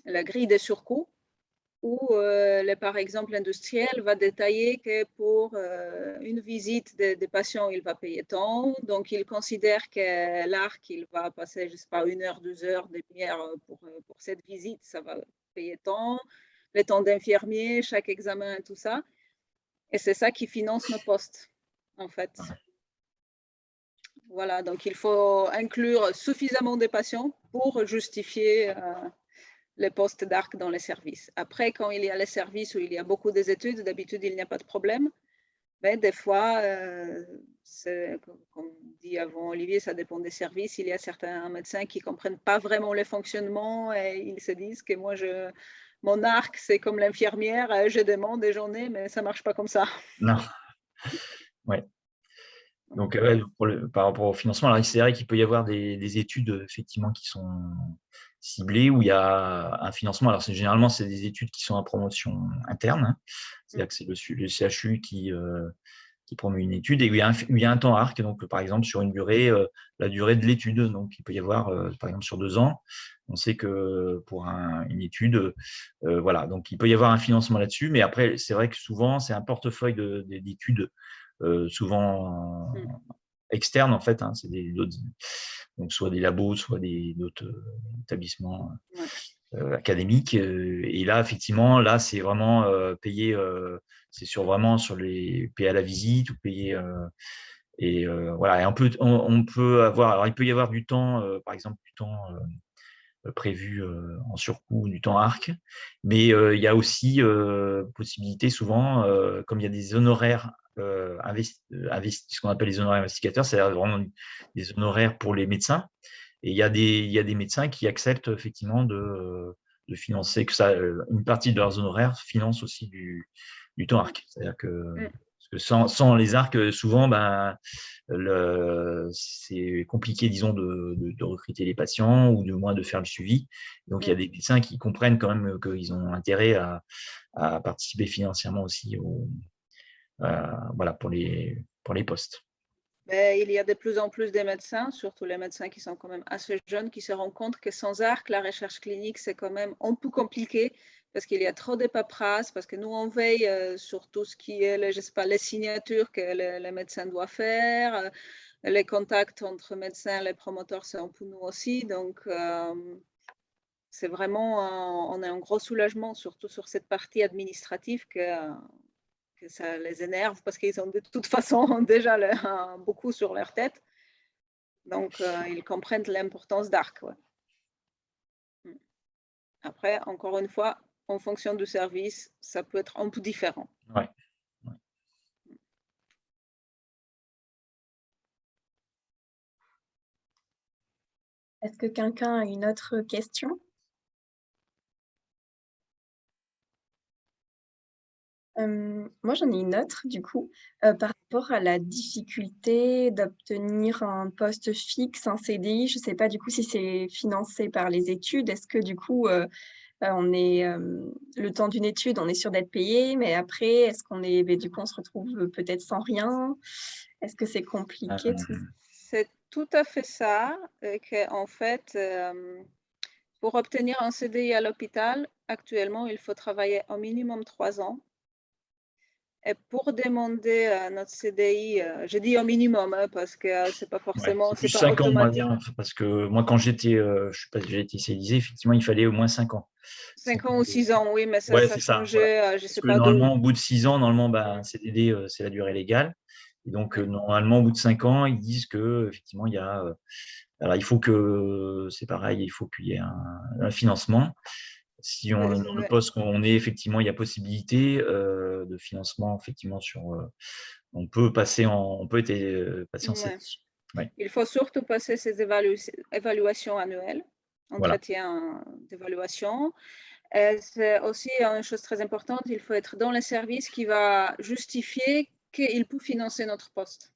Speaker 1: la grille des surcoûts, où, par exemple, l'industriel va détailler que pour une visite des patients, il va payer tant. Donc, il considère que l'ARC, il va passer, je ne sais pas, 1 heure, 2 heures, demi-heure pour cette visite, ça va payer tant. Les temps d'infirmier, chaque examen, tout ça. Et c'est ça qui finance nos postes, en fait. Voilà, donc il faut inclure suffisamment de patients pour justifier les postes d'ARC dans les services. Après, quand il y a les services où il y a beaucoup d'études, d'habitude, il n'y a pas de problème. Mais des fois, comme dit avant Olivier, ça dépend des services. Il y a certains médecins qui ne comprennent pas vraiment le fonctionnement et ils se disent que moi, mon ARC, c'est comme l'infirmière, je demande des journées, mais ça ne marche pas comme ça.
Speaker 2: Non. Ouais. Donc, par rapport au financement, alors c'est vrai qu'il peut y avoir des études effectivement qui sont ciblées où il y a un financement. Alors, généralement, c'est des études qui sont en promotion interne. Hein. C'est-à-dire que c'est le CHU qui promeut une étude et où il y a un temps ARC. Donc, par exemple, sur une durée, la durée de l'étude. Donc, il peut y avoir, par exemple, sur 2 ans, on sait que pour une étude, voilà. Donc, il peut y avoir un financement là-dessus. Mais après, c'est vrai que souvent, c'est un portefeuille d'études souvent externes en fait, hein, c'est donc soit des labos, soit d'autres établissements académiques. Et là, effectivement, là, c'est vraiment payé, c'est vraiment sur les payés à la visite ou payé. Et voilà, et on peut avoir, alors il peut y avoir du temps, par exemple, du temps prévu en surcoût, du temps ARC, mais il y a aussi possibilité souvent, comme il y a des honoraires ce qu'on appelle les honoraires investigateurs, c'est-à-dire vraiment des honoraires pour les médecins. Et il y a des médecins qui acceptent effectivement de financer, que une partie de leurs honoraires finance aussi du temps ARC. C'est-à-dire que sans les ARC, souvent, c'est compliqué, disons, de recruter les patients ou du moins de faire le suivi. Donc, il y a des médecins qui comprennent quand même qu'ils ont intérêt à participer financièrement aussi voilà, pour les postes.
Speaker 1: Mais il y a de plus en plus de médecins, surtout les médecins qui sont quand même assez jeunes, qui se rendent compte que sans ARC, la recherche clinique, c'est quand même un peu compliqué parce qu'il y a trop de paperasse, parce que nous, on veille sur tout ce qui est, je sais pas, les signatures que le médecin doit faire, les contacts entre médecins et les promoteurs, c'est un peu nous aussi. Donc, c'est vraiment, on a un gros soulagement, surtout sur cette partie administrative que ça les énerve parce qu'ils ont de toute façon déjà beaucoup sur leur tête. Donc, ils comprennent l'importance d'ARC. Ouais. Après, encore une fois, en fonction du service, ça peut être un peu différent.
Speaker 2: Ouais.
Speaker 3: Est-ce que quelqu'un a une autre question? Moi, j'en ai une autre, du coup, par rapport à la difficulté d'obtenir un poste fixe, un CDI. Je ne sais pas, du coup, si c'est financé par les études. Est-ce que, du coup, on est le temps d'une étude, on est sûr d'être payé, mais après, est-ce qu'on est, du coup, on se retrouve peut-être sans rien? Est-ce que c'est compliqué tout ça?
Speaker 1: C'est tout à fait ça, qu'en fait, pour obtenir un CDI à l'hôpital, actuellement, il faut travailler au minimum 3 ans. Et pour demander notre CDI, je dis au minimum parce que c'est pas forcément,
Speaker 2: c'est plus
Speaker 1: c'est pas
Speaker 2: 5 ans, on va
Speaker 1: automatique.
Speaker 2: dire, parce que moi, quand j'ai été spécialisé, effectivement, il fallait au moins 5 ans.
Speaker 1: 5 ans ou 6 ans, oui, mais ça
Speaker 2: c'est ça.
Speaker 1: changeait,
Speaker 2: Voilà.
Speaker 1: je ne sais
Speaker 2: Parce que
Speaker 1: pas d'où.
Speaker 2: normalement, au bout de 6 ans, normalement, un CDD, c'est la durée légale. Et donc, normalement, au bout de 5 ans, ils disent que effectivement, il y a. Alors, il faut que, c'est pareil, il faut qu'il y ait un financement. Si dans le poste qu'on est, effectivement, il y a possibilité de financement, effectivement, on peut passer passer en CDI. Ouais.
Speaker 1: Il faut surtout passer ces évaluations annuelles,
Speaker 2: Voilà.
Speaker 1: entretien d'évaluation. C'est aussi une chose très importante, il faut être dans le service qui va justifier qu'il peut financer notre poste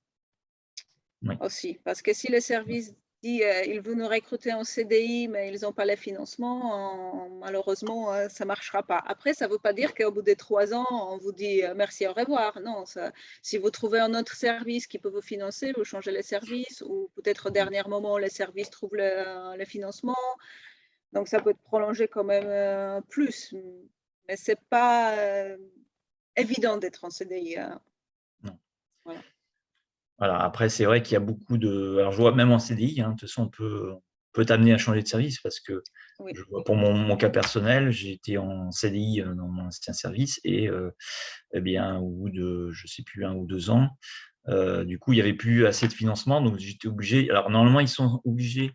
Speaker 2: Oui.
Speaker 1: aussi. Parce que si le service dit il veut nous recruter en CDI, mais ils n'ont pas le financement, malheureusement, ça ne marchera pas. Après, ça ne veut pas dire qu'au bout des 3 ans, on vous dit merci, au revoir. Non, si vous trouvez un autre service qui peut vous financer, vous changez le service, ou peut-être au dernier moment, le service trouve le financement. Donc, ça peut être prolongé quand même plus. Mais ce n'est pas évident d'être en CDI.
Speaker 2: Non.
Speaker 1: Voilà.
Speaker 2: Voilà. Après, c'est vrai qu'il y a beaucoup de… Alors, je vois même en CDI, de toute façon, on peut t'amener à changer de service parce que
Speaker 1: Oui.
Speaker 2: je vois pour mon cas personnel, j'ai été en CDI dans mon ancien service et eh bien, au bout de, je ne sais plus, 1 ou 2 ans, du coup, il n'y avait plus assez de financement. Donc, j'étais obligé… Alors, normalement, ils sont obligés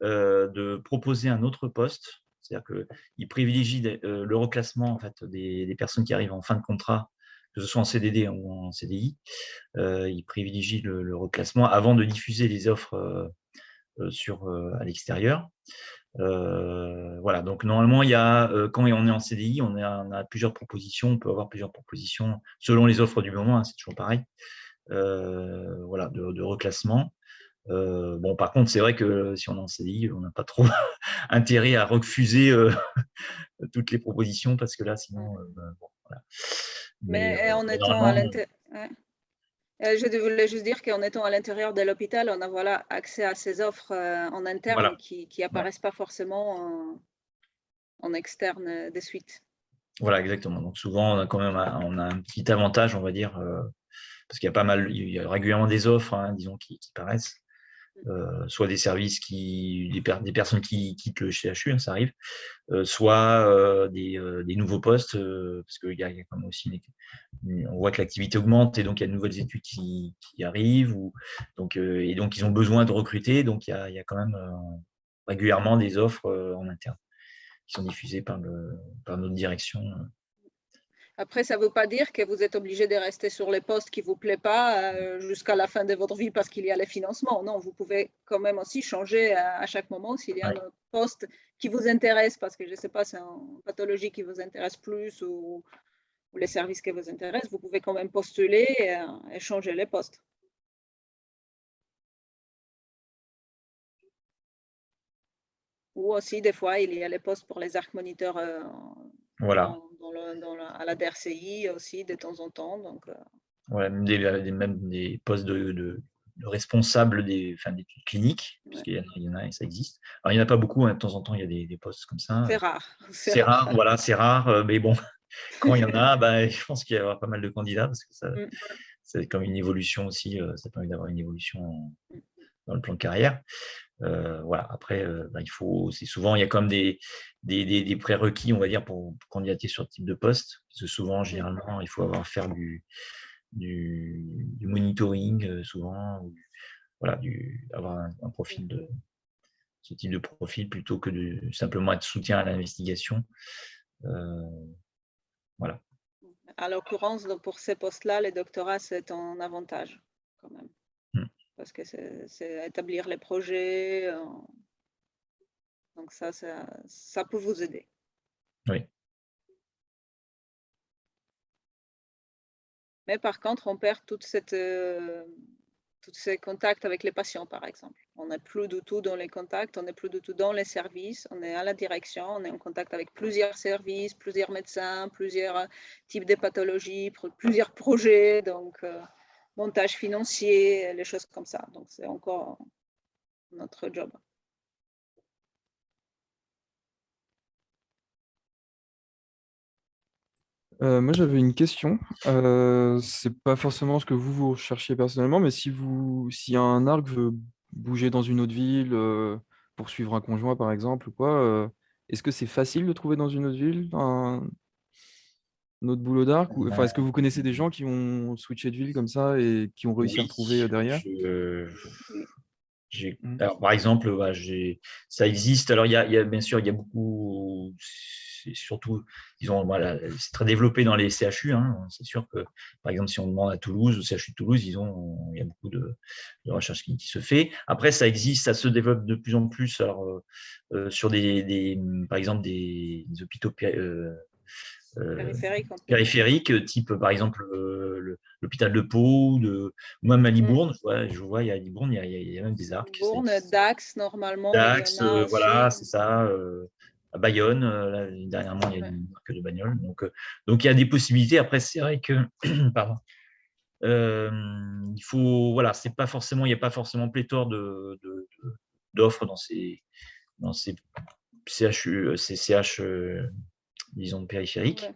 Speaker 2: de proposer un autre poste. C'est-à-dire qu'ils privilégient le reclassement en fait, des personnes qui arrivent en fin de contrat, que ce soit en CDD ou en CDI. Ils privilégient le reclassement avant de diffuser les offres à l'extérieur. Voilà, donc normalement, il y a, quand on est en CDI, on a plusieurs propositions, on peut avoir plusieurs propositions selon les offres du moment, c'est toujours pareil, voilà, de reclassement. Bon, par contre, c'est vrai que si on est en CDI, on n'a pas trop intérêt à refuser toutes les propositions parce que là, sinon, bon, voilà.
Speaker 1: Mais en étant à l'intérieur, je voulais juste dire qu'en étant à l'intérieur de l'hôpital, on a accès à ces offres en interne
Speaker 2: voilà.
Speaker 1: qui apparaissent pas forcément en externe de suite.
Speaker 2: Voilà, exactement. Donc souvent, on a quand même un petit avantage, on va dire, parce qu'il y a régulièrement des offres, disons, qui paraissent. Soit des services des personnes qui quittent le CHU, ça arrive, soit des nouveaux postes, parce qu'il y a quand même aussi on voit que l'activité augmente et donc il y a de nouvelles études qui arrivent, et donc ils ont besoin de recruter, donc il y a quand même régulièrement des offres en interne qui sont diffusées par notre direction.
Speaker 1: Après, ça ne veut pas dire que vous êtes obligé de rester sur les postes qui ne vous plaisent pas jusqu'à la fin de votre vie parce qu'il y a les financements. Non, vous pouvez quand même aussi changer à chaque moment s'il y a un poste qui vous intéresse parce que je ne sais pas, c'est une pathologie qui vous intéresse plus ou les services qui vous intéressent, vous pouvez quand même postuler et changer les postes. Ou aussi, des fois, il y a les postes pour les arcs moniteurs
Speaker 2: Voilà.
Speaker 1: à la DRCI aussi, de temps en temps. Donc,
Speaker 2: ouais, même des postes de responsables d'études cliniques, puisqu'il y en a et ça existe. Alors, il n'y en a pas beaucoup, de temps en temps, il y a des postes comme ça.
Speaker 1: C'est rare.
Speaker 2: C'est rare, voilà, c'est rare, mais bon, quand il y en a, je pense qu'il y aura pas mal de candidats parce que c'est comme une évolution aussi, ça permet d'avoir une évolution dans le plan de carrière. Voilà. Après, c'est souvent, il y a comme des prérequis, on va dire, pour candidater sur ce type de poste. Parce que souvent, généralement, il faut faire du monitoring, souvent, ou, voilà, avoir un profil ce type de profil plutôt que de simplement être soutien à l'investigation. Voilà.
Speaker 1: À l'occurrence, pour ces postes-là, les doctorats, c'est un avantage quand même. Parce que c'est établir les projets. Donc ça peut vous aider.
Speaker 2: Oui.
Speaker 1: Mais par contre, on perd tous ces contacts avec les patients, par exemple. On n'est plus du tout dans les contacts, on n'est plus du tout dans les services, on est à la direction, on est en contact avec plusieurs services, plusieurs médecins, plusieurs types de pathologies, plusieurs projets, donc montage financier, les choses comme ça. Donc c'est encore notre job.
Speaker 4: Moi, j'avais une question. C'est pas forcément ce que vous recherchiez personnellement, mais si un ARC veut bouger dans une autre ville pour suivre un conjoint, par exemple, ou quoi, est-ce que c'est facile de trouver dans une autre ville un autre boulot d'ARC? Enfin, est-ce que vous connaissez des gens qui ont switché de ville comme ça et qui ont réussi à retrouver derrière?
Speaker 2: Alors, par exemple, ça existe. Alors, bien sûr, il y a beaucoup. c'est surtout, disons, voilà, c'est très développé dans les CHU. Hein. C'est sûr que, par exemple, si on demande à Toulouse, au CHU de Toulouse, il y a beaucoup de recherche qui se fait. Après, ça existe, ça se développe de plus en plus. Alors, sur par exemple, des hôpitaux périphériques, type par exemple l'hôpital de Pau, ou même à Libourne. Je vois, il y a à Libourne, il y a même des arcs.
Speaker 1: Libourne, Dax, normalement.
Speaker 2: Dax,
Speaker 1: il y en a aussi.
Speaker 2: voilà, c'est ça. À Bayonne, là, dernièrement, il y a une marque de bagnole. Donc, il y a des possibilités. Après, c'est vrai que, pardon, il faut, voilà, c'est pas forcément, il n'y a pas forcément pléthore d'offres dans ces CHU, ces CH, disons, périphériques.
Speaker 1: Ouais.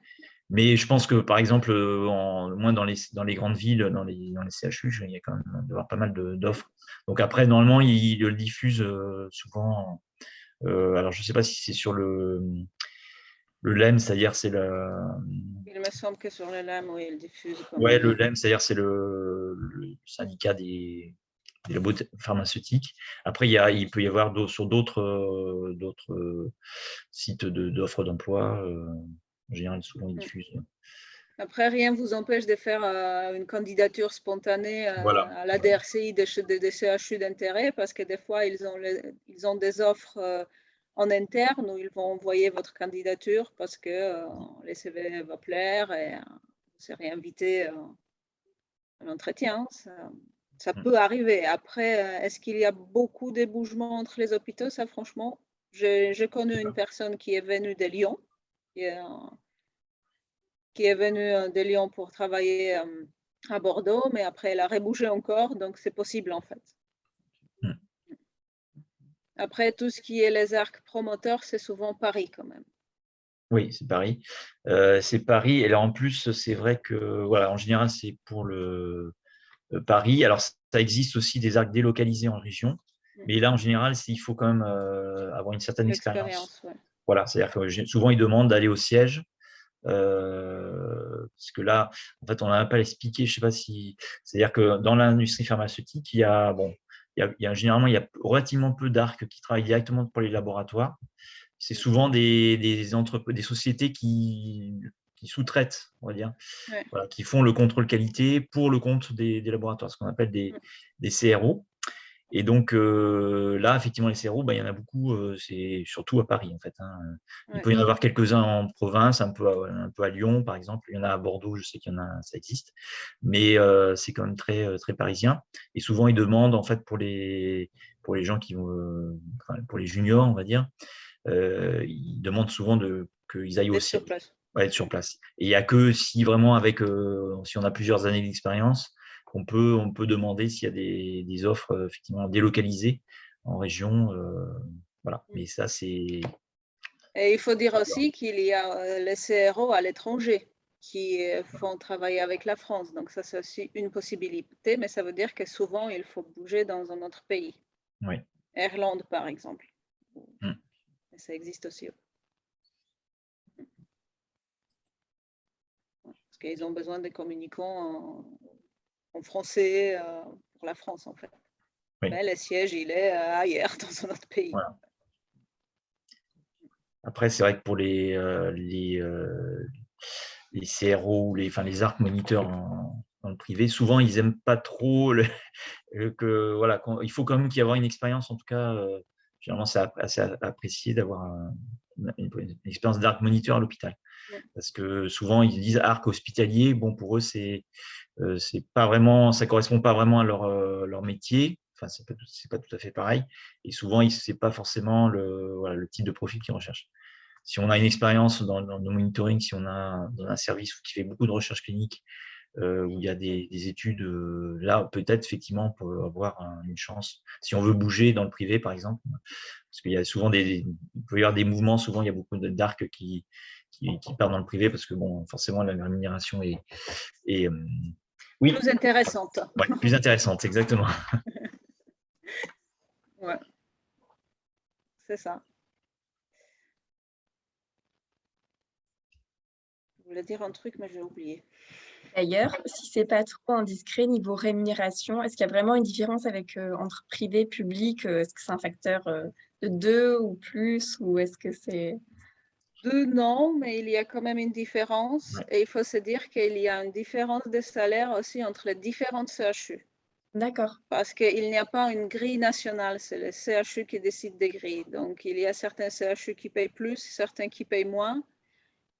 Speaker 2: Mais je pense que, par exemple, moins dans les grandes villes, dans les CHU, il y a quand même d'avoir pas mal d'offres. Donc après, normalement, ils le diffusent souvent. Alors, je ne sais pas si c'est sur le LEM, c'est-à-dire c'est
Speaker 1: Il me semble que sur le LEM, oui, il diffuse.
Speaker 2: Ouais, le LEM, c'est-à-dire c'est le syndicat des labos pharmaceutiques. Après, il peut y avoir sur d'autres sites d'offres d'emploi. En général, souvent, ils diffusent.
Speaker 1: Après, rien ne vous empêche de faire une candidature spontanée à la DRCI des CHU d'intérêt, parce que des fois, ils ont des offres en interne où ils vont envoyer votre candidature parce que les CV va plaire et vous serez invité à l'entretien. Ça peut arriver. Après, est-ce qu'il y a beaucoup de bougements entre les hôpitaux? Ça, franchement, j'ai connu une personne qui est venue de Lyon, qui est venue de Lyon pour travailler à Bordeaux, mais après, elle a rebougé encore, donc c'est possible en fait. Après, tout ce qui est les arcs promoteurs, c'est souvent Paris quand même.
Speaker 2: Oui, c'est Paris. C'est Paris. Et là, en plus, c'est vrai que, voilà, en général, c'est pour le Paris. Alors, ça existe aussi des arcs délocalisés en région. Mais là, en général, il faut quand même avoir une certaine expérience.
Speaker 1: Ouais.
Speaker 2: Voilà, c'est-à-dire que souvent, ils demandent d'aller au siège. Parce que là, en fait, on n'a pas expliqué, je sais pas si, c'est-à-dire que dans l'industrie pharmaceutique, il y a généralement, il y a relativement peu d'arcs qui travaillent directement pour les laboratoires. C'est souvent des sociétés qui sous-traitent, on va dire, voilà, qui font le contrôle qualité pour le compte des laboratoires, ce qu'on appelle des CRO. Et donc là, effectivement, les CRO, il y en a beaucoup, c'est surtout à Paris en fait. Hein. Il peut y en avoir quelques-uns en province, un peu à Lyon par exemple. Il y en a à Bordeaux, je sais qu'il y en a, ça existe, mais c'est quand même très très parisien. Et souvent, ils demandent en fait pour les gens qui vont, pour les juniors, on va dire, ils demandent souvent qu'ils aillent au siège, être sur place. Et il n'y a que si vraiment si on a plusieurs années d'expérience, on peut demander s'il y a des offres effectivement délocalisées en région. Voilà. Mais ça, c'est.
Speaker 1: Et il faut dire aussi qu'il y a les CRO à l'étranger qui font travailler avec la France. Donc ça, c'est aussi une possibilité, mais ça veut dire que souvent, il faut bouger dans un autre pays.
Speaker 2: Oui.
Speaker 1: Irlande, par exemple. Ça existe aussi. Parce qu'ils ont besoin de communicants en français pour la France, en fait. Oui. Mais le siège, il est ailleurs, dans un autre pays.
Speaker 2: Voilà. Après, c'est vrai que pour les CRO ou les ARC moniteurs dans le privé, souvent, ils n'aiment pas trop voilà, il faut quand même qu'il y ait une expérience, en tout cas, généralement, c'est assez apprécié d'avoir une expérience d'ARC moniteur à l'hôpital. Parce que souvent, ils disent ARC hospitalier. Bon, pour eux, c'est pas vraiment, ça correspond pas vraiment à leur métier. Enfin, c'est pas tout à fait pareil. Et souvent, c'est pas forcément le type de profil qu'ils recherchent. Si on a une expérience dans le monitoring, si on a dans un service qui fait beaucoup de recherche clinique, où il y a des études, là, peut-être, effectivement, on peut avoir une chance. Si on veut bouger dans le privé, par exemple, parce qu'il y a souvent il peut y avoir des mouvements, souvent, il y a beaucoup d'arcs qui partent dans le privé, parce que, bon, forcément, la rémunération est
Speaker 1: oui. Plus intéressante.
Speaker 2: Ouais, plus intéressante, exactement.
Speaker 1: Ouais. C'est ça. Je voulais dire un truc, mais j'ai oublié.
Speaker 3: D'ailleurs, si ce n'est pas trop indiscret, niveau rémunération, est-ce qu'il y a vraiment une différence entre privé et public? Est-ce que c'est un facteur de 2 ou plus? Ou est-ce que c'est…
Speaker 1: Deux, non, mais il y a quand même une différence.
Speaker 2: Ouais.
Speaker 1: Et il faut se dire qu'il y a une différence de salaire aussi entre les différentes CHU.
Speaker 3: D'accord.
Speaker 1: Parce qu'il n'y a pas une grille nationale, c'est le CHU qui décide des grilles. Donc, il y a certains CHU qui payent plus, certains qui payent moins.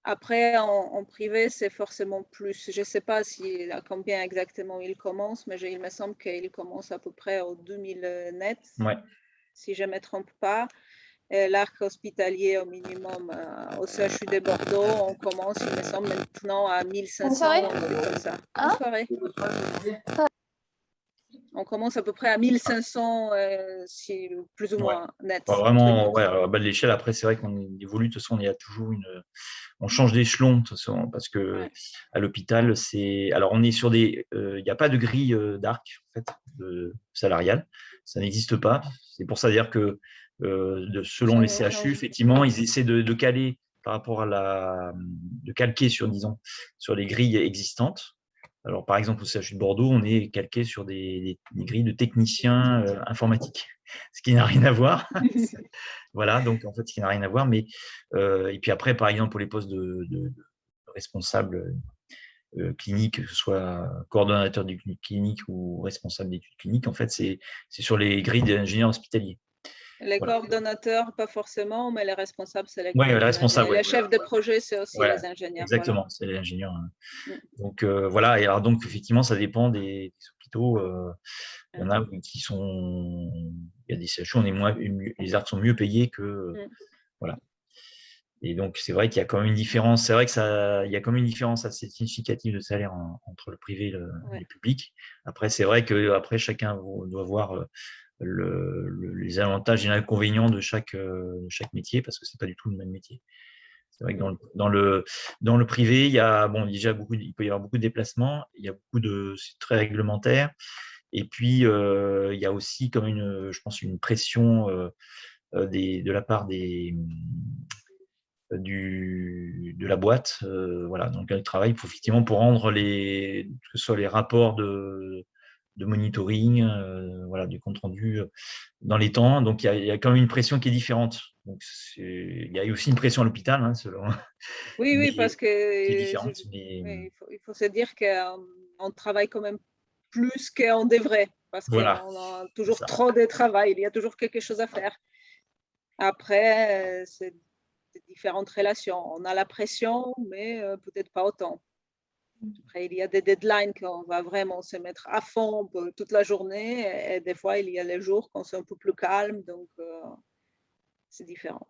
Speaker 1: Après, en privé, c'est forcément plus. Je ne sais pas à combien exactement il commence, mais il me semble qu'il commence à peu près aux 2000 net,
Speaker 2: Ouais.
Speaker 1: si je ne me trompe pas. L'arc hospitalier au minimum au CHU de Bordeaux, on commence, il me semble, maintenant à 1500, un truc comme ça. Bonne soirée. On commence à peu près à 1500, plus ou moins net.
Speaker 2: Vraiment, ouais, à bas de l'échelle. Après, c'est vrai qu'on évolue. De toute façon, il y a toujours on change d'échelon, de toute façon, parce que à l'hôpital, alors on est sur il n'y a pas de grille d'arc en fait, salariale. Ça n'existe pas. C'est pour ça d'ailleurs que selon les CHU, effectivement, ils essaient de caler par rapport de calquer sur les grilles existantes. Alors, par exemple, au CHU de Bordeaux, on est calqué sur des grilles de techniciens informatiques, ce qui n'a rien à voir. Voilà, donc en fait, ce qui n'a rien à voir. Mais, et puis après, par exemple, pour les postes de responsables cliniques, que ce soit coordonnateur du clinique ou responsable d'études cliniques, en fait, c'est sur les grilles d'ingénieurs hospitaliers.
Speaker 1: Les coordonnateurs, pas forcément, mais les responsables, c'est les
Speaker 2: les responsables.
Speaker 1: Les chefs de projet, c'est aussi les ingénieurs.
Speaker 2: Exactement, voilà. C'est les ingénieurs. Donc, voilà. Et alors, donc, effectivement, ça dépend des hôpitaux. Il y en a qui sont. Il y a des CHU, les arcs sont mieux payés que. Voilà. Et donc, c'est vrai qu'il y a quand même une différence. C'est vrai qu'il y a quand même une différence assez significative de salaire entre le privé et le public. Après, c'est vrai que chacun doit voir les avantages et les inconvénients de chaque métier, parce que c'est pas du tout le même métier. C'est vrai que dans le privé, il y a déjà il peut y avoir beaucoup de déplacements, c'est très réglementaire, et puis il y a aussi comme je pense une pression de la part de la boîte, voilà, dans laquelle elle travaille, effectivement pour rendre que ce soit les rapports de monitoring, voilà, du compte rendu dans les temps. Donc, il y a quand même une pression qui est différente. Donc, il y a aussi une pression à l'hôpital, selon.
Speaker 1: Oui, parce que
Speaker 2: qui est différente,
Speaker 1: il faut se dire qu'on travaille quand même plus qu'on devrait, parce qu'on a toujours trop de travail, il y a toujours quelque chose à faire. Après, c'est différentes relations. On a la pression, mais peut-être pas autant. Après, il y a des deadlines qu'on va vraiment se mettre à fond toute la journée, et des fois, il y a les jours qu'on est un peu plus calme, donc c'est différent.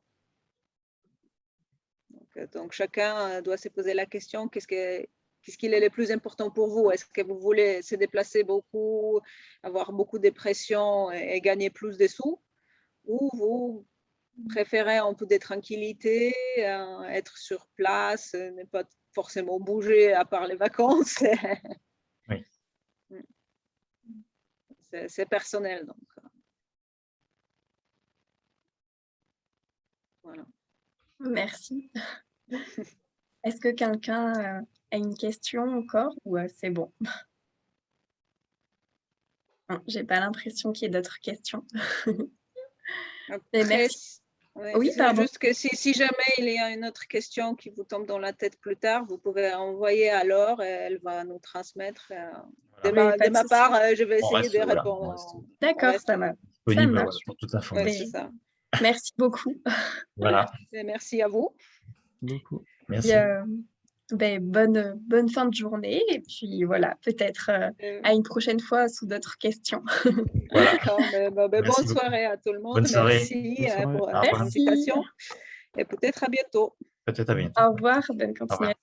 Speaker 1: Donc, chacun doit se poser la question, qu'est-ce qu'il est le plus important pour vous? Est-ce que vous voulez se déplacer beaucoup, avoir beaucoup de pression et gagner plus de sous? Ou vous préférez un peu de tranquillité, être sur place, ne pas forcément bouger à part les vacances?
Speaker 2: Oui.
Speaker 1: C'est personnel, donc. Voilà.
Speaker 3: Merci. Est-ce que quelqu'un a une question encore ou c'est bon? J'ai pas l'impression qu'il y ait d'autres questions.
Speaker 1: Après,
Speaker 3: merci. Oui, pardon.
Speaker 1: Juste que si jamais il y a une autre question qui vous tombe dans la tête plus tard, vous pouvez envoyer à Laure et elle va nous transmettre. De ma part, je vais essayer de répondre.
Speaker 3: D'accord, ça marche.
Speaker 2: Pour toute information.
Speaker 1: Oui, c'est ça.
Speaker 3: Merci beaucoup.
Speaker 2: Voilà.
Speaker 1: Et merci à vous.
Speaker 4: Beaucoup.
Speaker 2: Merci.
Speaker 3: Bonne fin de journée et puis voilà, peut-être à une prochaine fois sous d'autres questions.
Speaker 2: Voilà.
Speaker 1: Bonne soirée à tout le monde.
Speaker 2: Bonne soirée.
Speaker 1: Merci pour
Speaker 3: Merci.
Speaker 1: l'invitation et peut-être à bientôt.
Speaker 2: Peut-être à bientôt.
Speaker 3: Au revoir, bonne continuation.